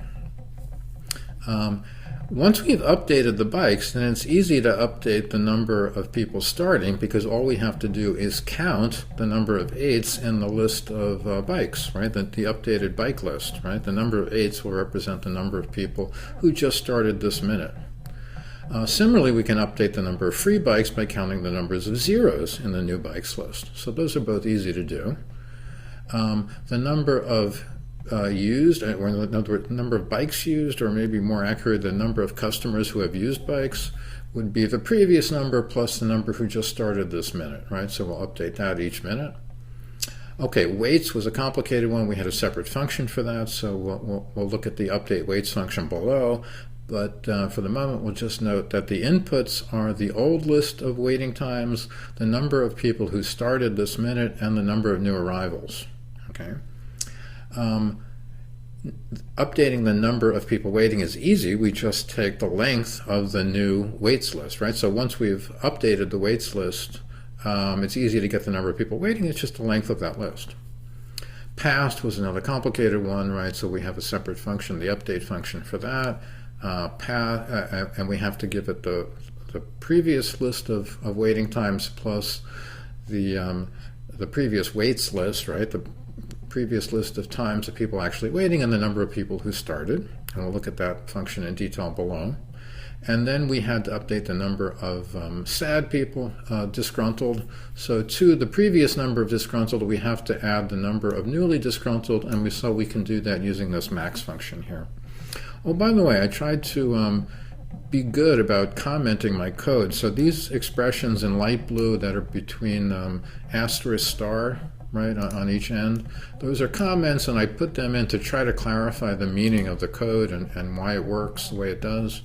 Once we've updated the bikes, then it's easy to update the number of people starting, because all we have to do is count the number of 8s in the list of bikes, right? The updated bike list, right? The number of 8s will represent the number of people who just started this minute. Similarly, we can update the number of free bikes by counting the numbers of zeros in the new bikes list. So those are both easy to do. The number of used, or the number of bikes used, or maybe more accurate, the number of customers who have used bikes, would be the previous number plus the number who just started this minute, right? So we'll update that each minute. Okay, weights was a complicated one. We had a separate function for that, so we'll look at the update weights function below. But for the moment, we'll just note that the inputs are the old list of waiting times, the number of people who started this minute, and the number of new arrivals. Okay. Updating the number of people waiting is easy. We just take the length of the new waits list, right? So once we've updated the waits list, it's easy to get the number of people waiting. It's just the length of that list. Past was another complicated one, right? So we have a separate function, the update function for that. And we have to give it the previous list of waiting times plus the previous waits list, right? The previous list of times of people actually waiting and the number of people who started. And we'll look at that function in detail below. And then we had to update the number of sad people, disgruntled. So to the previous number of disgruntled, we have to add the number of newly disgruntled, and we can do that using this max function here. Oh, by the way, I tried to be good about commenting my code. So these expressions in light blue that are between asterisk star, right, on each end, those are comments, and I put them in to try to clarify the meaning of the code and why it works the way it does.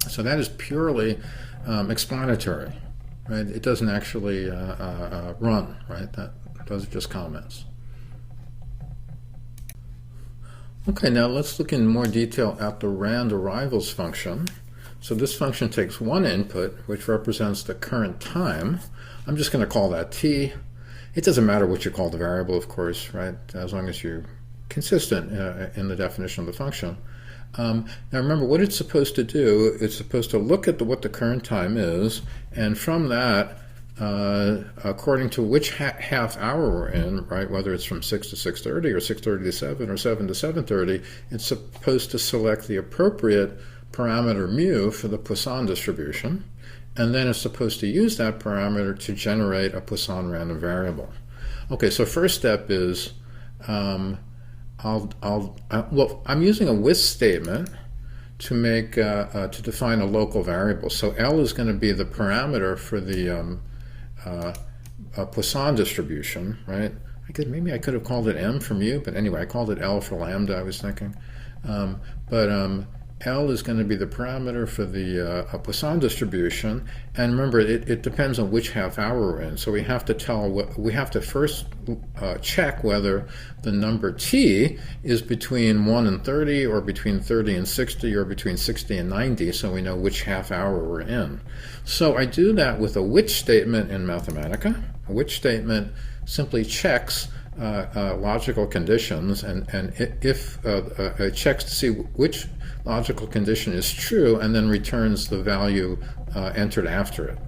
So that is purely explanatory, right? It doesn't actually run, right? Those are just comments. Okay, now let's look in more detail at the rand arrivals function. So this function takes one input, which represents the current time. I'm just going to call that t. It doesn't matter what you call the variable, of course, right? As long as you're consistent in the definition of the function. Now remember, what it's supposed to do, it's supposed to look at what the current time is, and from that, according to which half hour we're in, right, whether it's from 6 to 6:30 or 6:30 to 7 or 7 to 7:30, it's supposed to select the appropriate parameter mu for the Poisson distribution, and then it's supposed to use that parameter to generate a Poisson random variable. Okay, so first step is I'm using a with statement to make to define a local variable. So L is going to be the parameter for the Poisson distribution, right? Maybe I could have called it M for mu, but anyway, I called it L for lambda, I was thinking. L is going to be the parameter for the Poisson distribution, and remember, it depends on which half hour we're in. So we have to first check whether the number t is between 1 and 30, or between 30 and 60, or between 60 and 90, so we know which half hour we're in. So I do that with a which statement in Mathematica. A which statement simply checks logical conditions, and if it checks to see which logical condition is true, and then returns the value entered after it.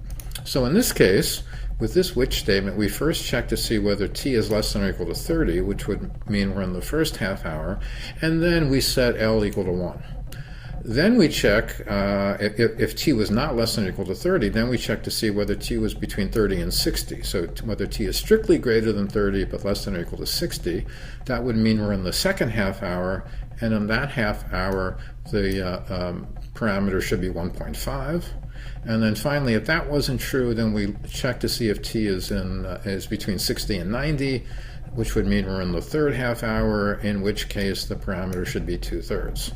So in this case, with this which statement, we first check to see whether t is less than or equal to 30, which would mean we're in the first half hour, and then we set L equal to 1. Then we check, if t was not less than or equal to 30, then we check to see whether t was between 30 and 60. So whether t is strictly greater than 30 but less than or equal to 60, that would mean we're in the second half hour, and in that half hour, the parameter should be 1.5. And then finally, if that wasn't true, then we check to see if t is between 60 and 90, which would mean we're in the third half hour, in which case the parameter should be 2/3.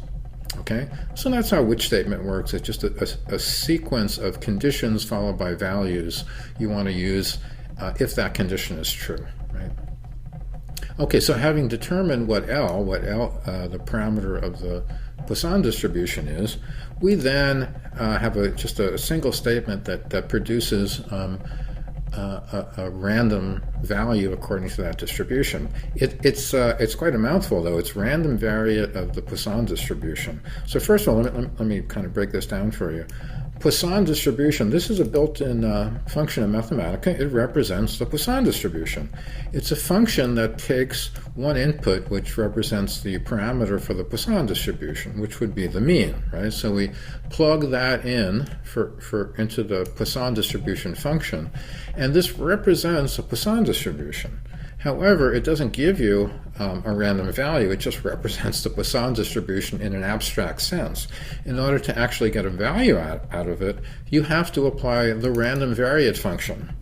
Okay, so that's how which statement works. It's just a sequence of conditions followed by values you want to use if that condition is true, right? Okay, so having determined what L, the parameter of the Poisson distribution is, we then have just a single statement that produces a random value according to that distribution. It's quite a mouthful, though. It's random variate of the Poisson distribution. So first of all, let me kind of break this down for you. Poisson distribution, this is a built-in function in Mathematica. It represents the Poisson distribution. It's a function that takes one input, which represents the parameter for the Poisson distribution, which would be the mean, right? So we plug that in into the Poisson distribution function, and this represents a Poisson distribution. However, it doesn't give you a random value. It just represents the Poisson distribution in an abstract sense. In order to actually get a value out of it, you have to apply the random variate function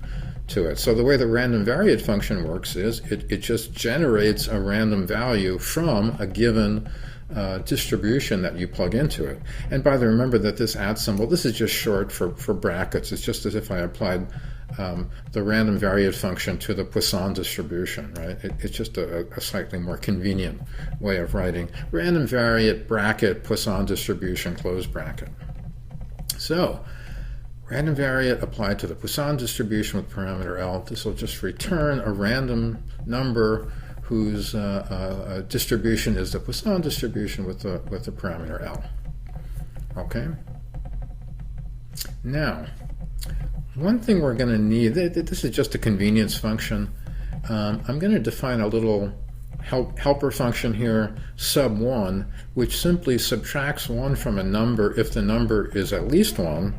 to it. So the way the random variate function works is it just generates a random value from a given distribution that you plug into it. And by the way, remember that this @ symbol, this is just short for brackets. It's just as if I applied the random variate function to the Poisson distribution, right? It's just a slightly more convenient way of writing random variate bracket Poisson distribution close bracket. So random variate applied to the Poisson distribution with parameter L. This will just return a random number whose distribution is the Poisson distribution with the parameter L. Okay. Now, one thing we're going to need, this is just a convenience function. I'm going to define a little helper function here, sub1, which simply subtracts 1 from a number if the number is at least 1.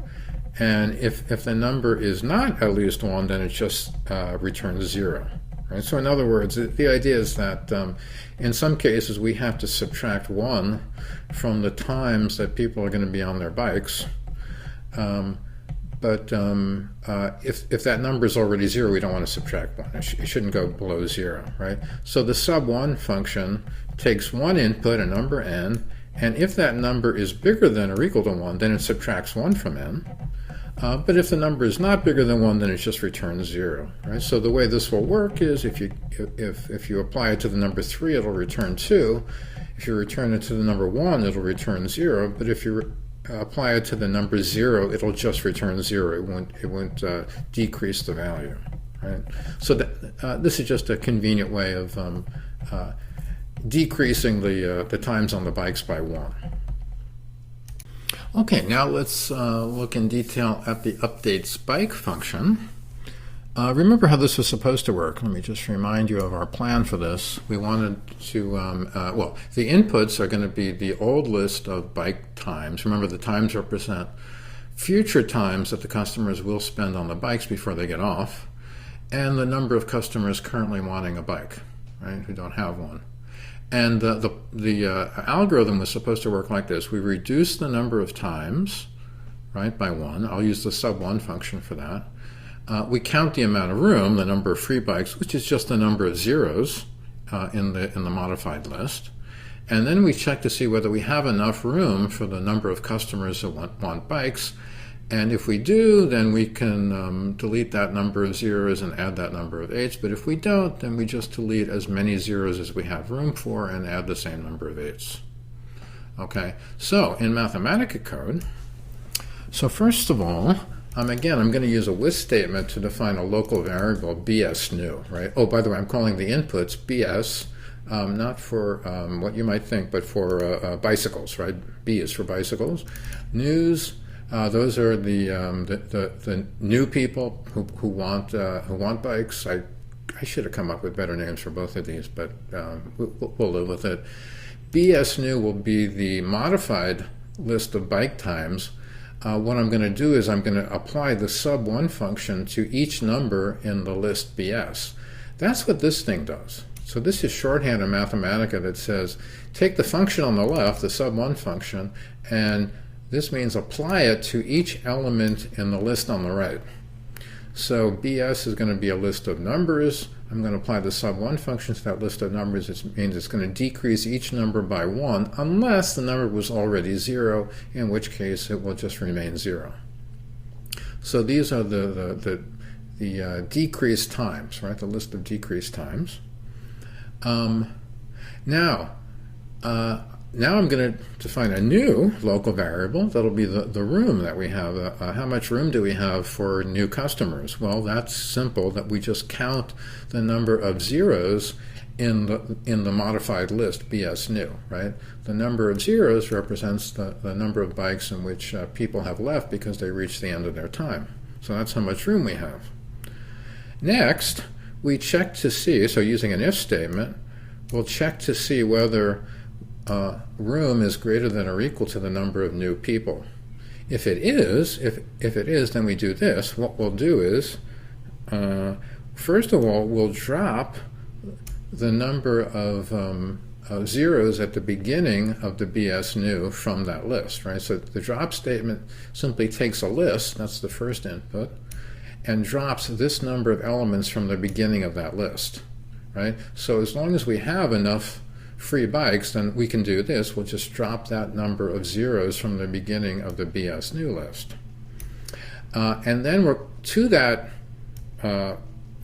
And if the number is not at least 1, then it just returns 0. Right? So in other words, the idea is that in some cases we have to subtract 1 from the times that people are going to be on their bikes. But if that number is already 0, we don't want to subtract 1. It shouldn't go below 0, right? So the sub1 function takes one input, a number n, and if that number is bigger than or equal to 1, then it subtracts 1 from n. But if the number is not bigger than 1, then it just returns 0, right? So the way this will work is if you apply it to the number 3, it'll return 2. If you return it to the number 1, it'll return 0. But if you apply it to the number 0, it'll just return 0. It won't decrease the value, right? So this is just a convenient way of decreasing the times on the bikes by 1. Okay, now let's look in detail at the updates bike function. Remember how this was supposed to work. Let me just remind you of our plan for this. We wanted to, well, the inputs are going to be the old list of bike times. Remember, the times represent future times that the customers will spend on the bikes before they get off, and the number of customers currently wanting a bike, right, who don't have one. And the algorithm was supposed to work like this. We reduce the number of times, right, by 1. I'll use the sub1 function for that. We count the amount of room, the number of free bikes, which is just the number of zeros in the modified list. And then we check to see whether we have enough room for the number of customers that want bikes. And if we do, then we can delete that number of zeros and add that number of 8s. But if we don't, then we just delete as many zeros as we have room for and add the same number of 8s. Okay, so in Mathematica code, so first of all, again, I'm going to use a with statement to define a local variable, bs new, right? Oh, by the way, I'm calling the inputs bs, not for what you might think, but for bicycles, right? B is for bicycles. News, those are the new people who want bikes. I should have come up with better names for both of these, but we'll live with it. bs new will be the modified list of bike times. What I'm going to do is I'm going to apply the sub1 function to each number in the list bs. That's what this thing does. So this is shorthand in Mathematica that says take the function on the left, the sub1 function, and this means apply it to each element in the list on the right. So bs is going to be a list of numbers. I'm going to apply the sub1 function to that list of numbers. It means it's going to decrease each number by 1 unless the number was already 0, in which case it will just remain 0. So these are the decreased times, right? The list of decreased times. Now I'm going to define a new local variable. That'll be the room that we have. How much room do we have for new customers? Well, that's simple, that we just count the number of zeros in the modified list, bs new, right? The number of zeros represents the number of bikes in which people have left because they reached the end of their time. So that's how much room we have. Next, we check to see, so using an if statement, we'll check to see whether room is greater than or equal to the number of new people. If it is, then we do this. What we'll do is, first of all, we'll drop the number of zeros at the beginning of the bs new from that list, right? So the drop statement simply takes a list, that's the first input, and drops this number of elements from the beginning of that list, right? So as long as we have enough free bikes, then we can do this. We'll just drop that number of zeros from the beginning of the BS new list. And then we're to that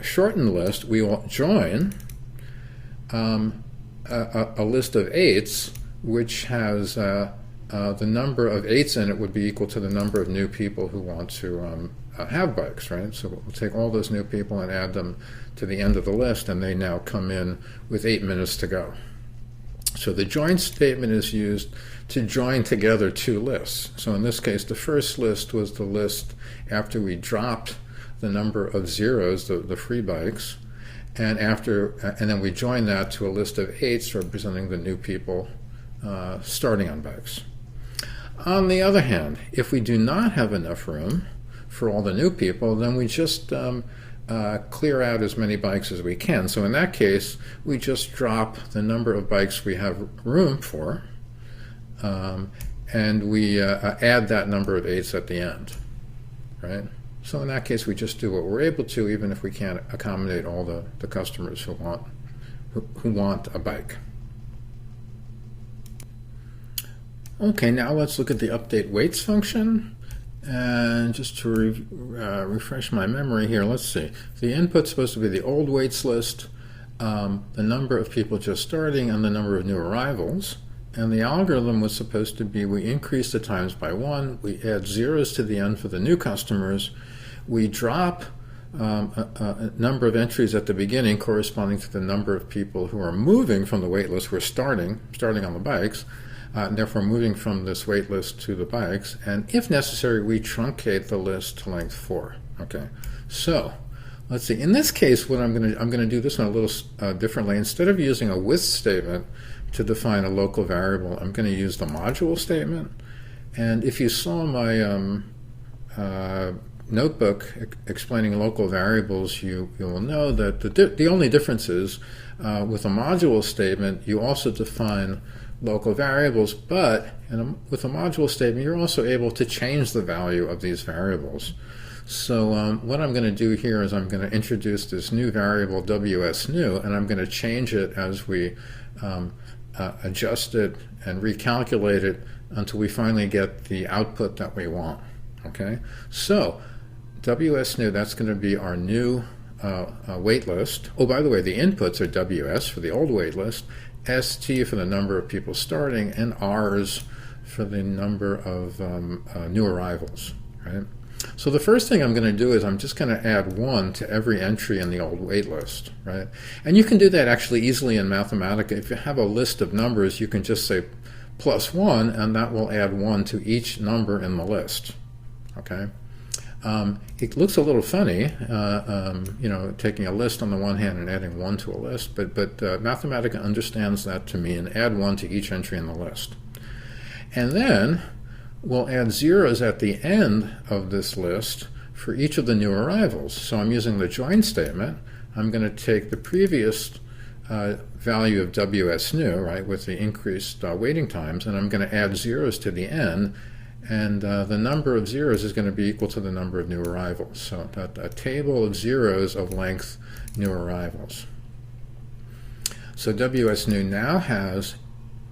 shortened list, we will join a list of 8s, which has the number of 8s in it would be equal to the number of new people who want to have bikes, right? So we'll take all those new people and add them to the end of the list, and they now come in with 8 minutes to go. So the join statement is used to join together two lists. So in this case, the first list was the list after we dropped the number of zeros, the free bikes, and then we join that to a list of 8s representing the new people starting on bikes. On the other hand, if we do not have enough room for all the new people, then we just clear out as many bikes as we can. So in that case, we just drop the number of bikes we have room for, and we add that number of 8s at the end, right? So in that case, we just do what we're able to, even if we can't accommodate all the customers who want a bike. Okay, now let's look at the update weights function. And just to refresh my memory here, let's see. The input's supposed to be the old weights list, the number of people just starting, and the number of new arrivals. And the algorithm was supposed to be, we increase the times by 1, we add zeros to the end for the new customers, we drop a number of entries at the beginning corresponding to the number of people who are moving from the wait list, who are starting on the bikes, and therefore moving from this wait list to the bikes, and if necessary, we truncate the list to length 4. Okay, so let's see. In this case, what I'm going to do this one a little differently. Instead of using a with statement to define a local variable, I'm going to use the module statement. And if you saw my notebook explaining local variables, you will know that the only difference is with a module statement, you also define local variables, but with a module statement, you're also able to change the value of these variables. So what I'm going to do here is I'm going to introduce this new variable WSNew, and I'm going to change it as we adjust it and recalculate it until we finally get the output that we want. Okay, so WSNew, that's going to be our new wait list. Oh, by the way, the inputs are WS for the old wait list, ST for the number of people starting, and Rs for the number of new arrivals, right? So the first thing I'm going to do is I'm just going to add 1 to every entry in the old wait list, right? And you can do that actually easily in Mathematica. If you have a list of numbers, you can just say +1, and that will add 1 to each number in the list, okay? It looks a little funny, taking a list on the one hand and adding 1 to a list, but Mathematica understands that to mean add 1 to each entry in the list. And then we'll add zeros at the end of this list for each of the new arrivals. So I'm using the join statement. I'm going to take the previous value of WSNew, right, with the increased waiting times, and I'm going to add zeros to the end. And the number of zeros is going to be equal to the number of new arrivals. So a table of zeros of length new arrivals. So WSNew now has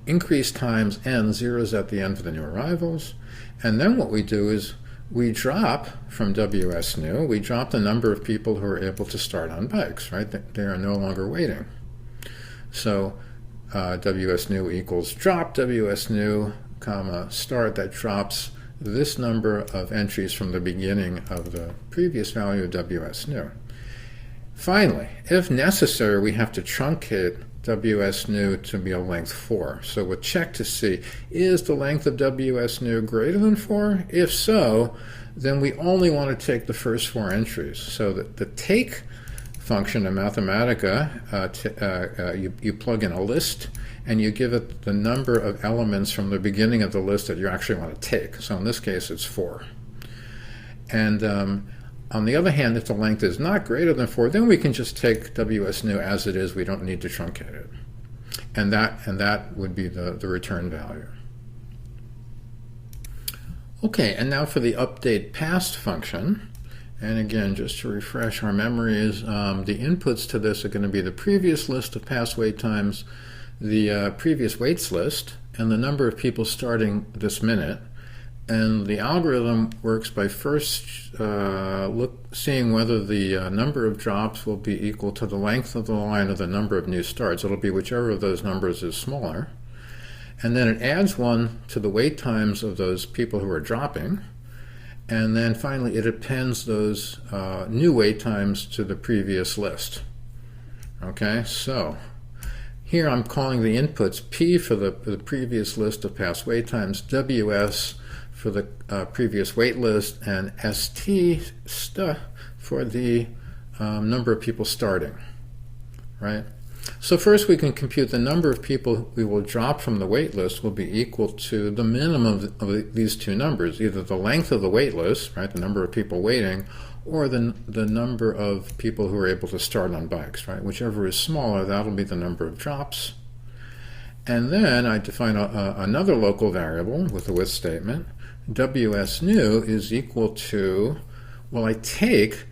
increased times n zeros at the end for the new arrivals. And then what we do is we drop from WSNew, we drop the number of people who are able to start on bikes, right? They are no longer waiting. So WSNew equals drop WSNew, comma, start, that drops this number of entries from the beginning of the previous value of WSNew. Finally, if necessary, we have to truncate WSNew to be a length 4. So we'll check to see, is the length of WSNew greater than 4? If so, then we only want to take the first 4 entries. So the take function in Mathematica, you plug in a list, and you give it the number of elements from the beginning of the list that you actually want to take. So in this case, it's 4. And on the other hand, if the length is not greater than 4, then we can just take WSNew as it is. We don't need to truncate it. And that would be the return value. Okay, and now for the update past function. And again, just to refresh our memories, the inputs to this are going to be the previous list of past wait times, the previous waits list and the number of people starting this minute. And the algorithm works by first seeing whether the number of drops will be equal to the length of the line or the number of new starts. It'll be whichever of those numbers is smaller. And then it adds one to the wait times of those people who are dropping. And then finally it appends those new wait times to the previous list. Okay, so here I'm calling the inputs P for the previous list of past wait times, WS for the previous wait list, and ST for the number of people starting, right? So first we can compute the number of people we will drop from the wait list will be equal to the minimum of these two numbers, either the length of the wait list, right, the number of people waiting, or the number of people who are able to start on bikes, right? Whichever is smaller, that'll be the number of drops. And then I define another local variable with a with statement. WS new is equal to, well, I take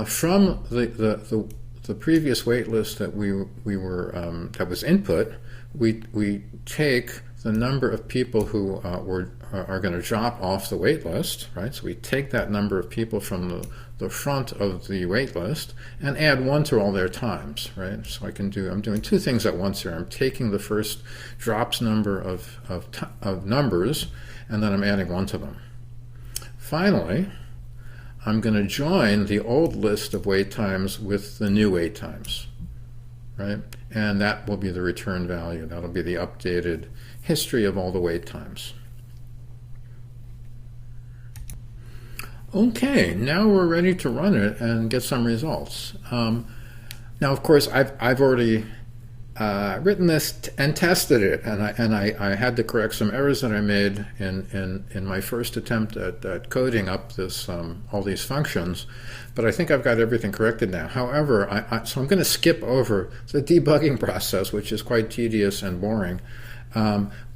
from the previous wait list that we were that was input, we take the number of people who are going to drop off the wait list, right? So we take that number of people from the front of the wait list and add 1 to all their times, right? So I'm doing two things at once here. I'm taking the first drops number of numbers, and then I'm adding 1 to them. Finally, I'm going to join the old list of wait times with the new wait times, right? And that will be the return value. That'll be the updated history of all the wait times. Okay, now we're ready to run it and get some results. Now, of course, I've already written this and tested it, and I had to correct some errors that I made in my first attempt at coding up this all these functions, but I think I've got everything corrected now. However, so I'm going to skip over the debugging process, which is quite tedious and boring.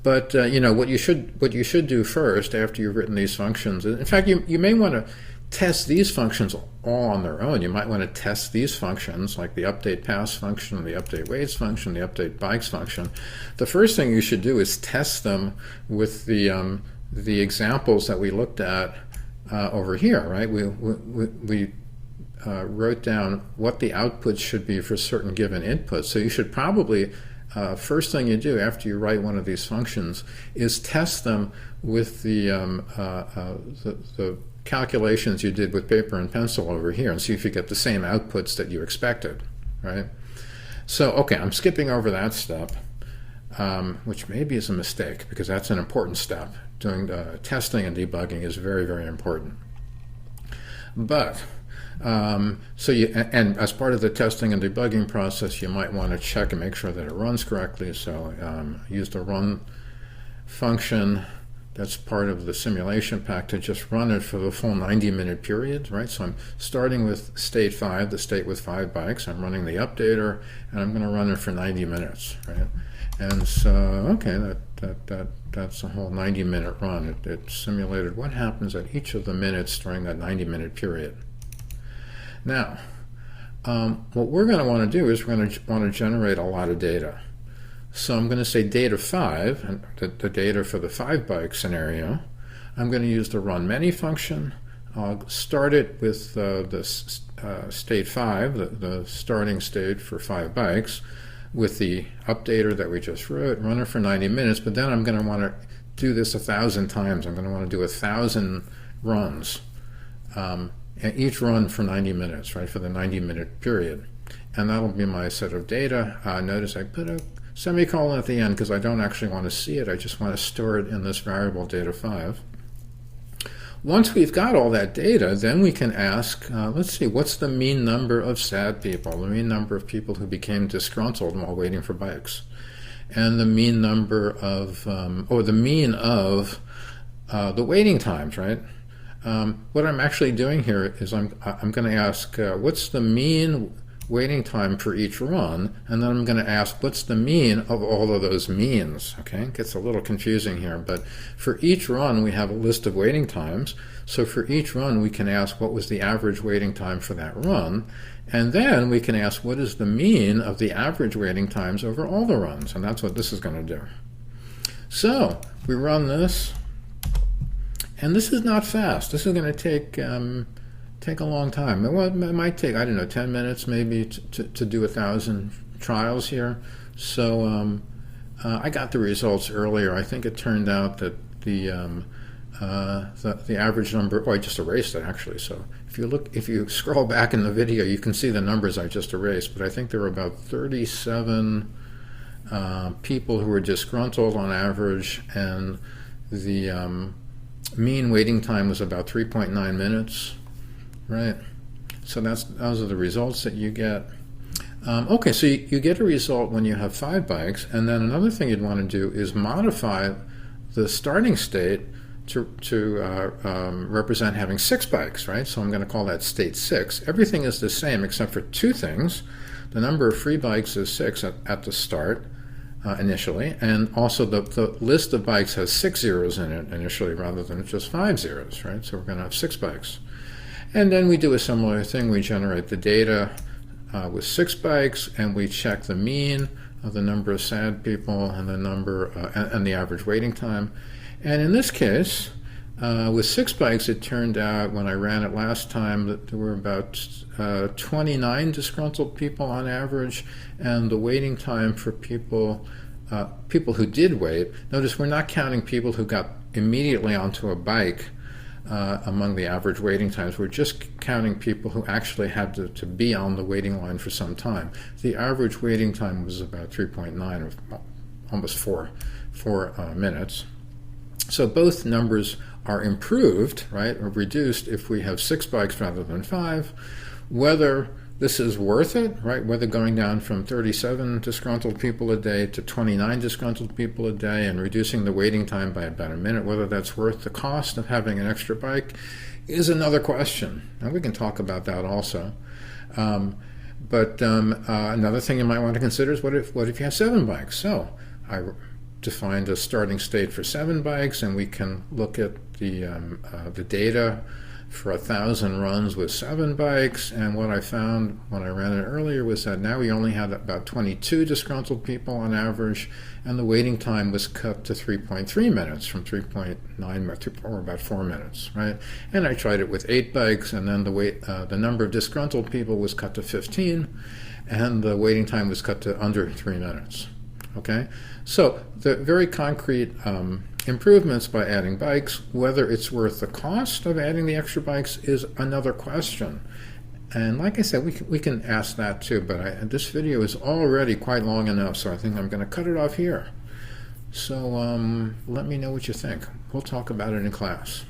But you know what you should do first after you've written these functions. In fact, you may want to test these functions all on their own. You might want to test these functions, like the update pass function, the update waits function, the update bikes function. The first thing you should do is test them with the examples that we looked at over here, right? We wrote down what the outputs should be for certain given inputs. So you should probably, first thing you do after you write one of these functions is test them with the calculations you did with paper and pencil over here and see if you get the same outputs that you expected, right? So, okay, I'm skipping over that step, which maybe is a mistake because that's an important step. Doing testing and debugging is very, very important. But, so and as part of the testing and debugging process, you might want to check and make sure that it runs correctly. So use the run function. That's part of the simulation pack to just run it for the full 90-minute period, right? So I'm starting with state 5, the state with 5 bikes. I'm running the updater, and I'm going to run it for 90 minutes, right? And so, okay, that's a whole 90-minute run. It simulated what happens at each of the minutes during that 90-minute period. Now, what we're going to want to do is we're going to want to generate a lot of data. So I'm going to say data 5, the data for the 5 bike scenario. I'm going to use the run many function. I'll start it with the state 5, the starting state for 5 bikes, with the updater that we just wrote, run it for 90 minutes, but then I'm going to want to do this 1,000 times. I'm going to want to do 1,000 runs, and each run for 90 minutes, right, for the 90-minute period. And that'll be my set of data. Notice I put a semicolon at the end because I don't actually want to see it. I just want to store it in this variable data 5. Once we've got all that data, then we can ask, let's see, what's the mean number of sad people, the mean number of people who became disgruntled while waiting for bikes, and the mean number of, or the mean of the waiting times, right? What I'm actually doing here is I'm going to ask, what's the mean waiting time for each run, and then I'm going to ask what's the mean of all of those means. Okay, it gets a little confusing here, but for each run we have a list of waiting times. So for each run we can ask what was the average waiting time for that run, and then we can ask what is the mean of the average waiting times over all the runs, and that's what this is going to do. So we run this, and this is not fast. This is going to take a long time. Well, it might take, I don't know, 10 minutes maybe to do 1,000 trials here. So I got the results earlier. I think it turned out that the average number, oh, I just erased it actually. So if you scroll back in the video, you can see the numbers I just erased. But I think there were about 37 people who were disgruntled on average, and the mean waiting time was about 3.9 minutes. Right, so those are the results that you get. Okay, so you get a result when you have 5 bikes, and then another thing you'd want to do is modify the starting state to represent having 6 bikes, right? So I'm going to call that state 6. Everything is the same except for 2 things. The number of free bikes is 6 at the start initially, and also the list of bikes has 6 zeros in it initially rather than just 5 zeros, right? So we're going to have 6 bikes. And then we do a similar thing. We generate the data with 6 bikes, and we check the mean of the number of sad people and the number and the average waiting time. And in this case, with 6 bikes, it turned out when I ran it last time that there were about 29 disgruntled people on average, and the waiting time for people who did wait. Notice we're not counting people who got immediately onto a bike among the average waiting times. We're just counting people who actually had to be on the waiting line for some time. The average waiting time was about 3.9, or almost 4 minutes. So both numbers are improved, right, or reduced if we have 6 bikes rather than 5. Whether this is worth it, right, whether going down from 37 disgruntled people a day to 29 disgruntled people a day and reducing the waiting time by about a minute, whether that's worth the cost of having an extra bike is another question. And we can talk about that also. But another thing you might want to consider is what if you have 7 bikes? So I defined a starting state for 7 bikes, and we can look at the data for 1,000 runs with 7 bikes, and what I found when I ran it earlier was that now we only had about 22 disgruntled people on average, and the waiting time was cut to 3.3 minutes from 3.9 or about 4 minutes, right? And I tried it with 8 bikes, and then the number of disgruntled people was cut to 15, and the waiting time was cut to under 3 minutes. Okay, so the very concrete improvements by adding bikes. Whether it's worth the cost of adding the extra bikes is another question. And like I said, we can ask that too, but this video is already quite long enough, so I think I'm going to cut it off here. So let me know what you think. We'll talk about it in class.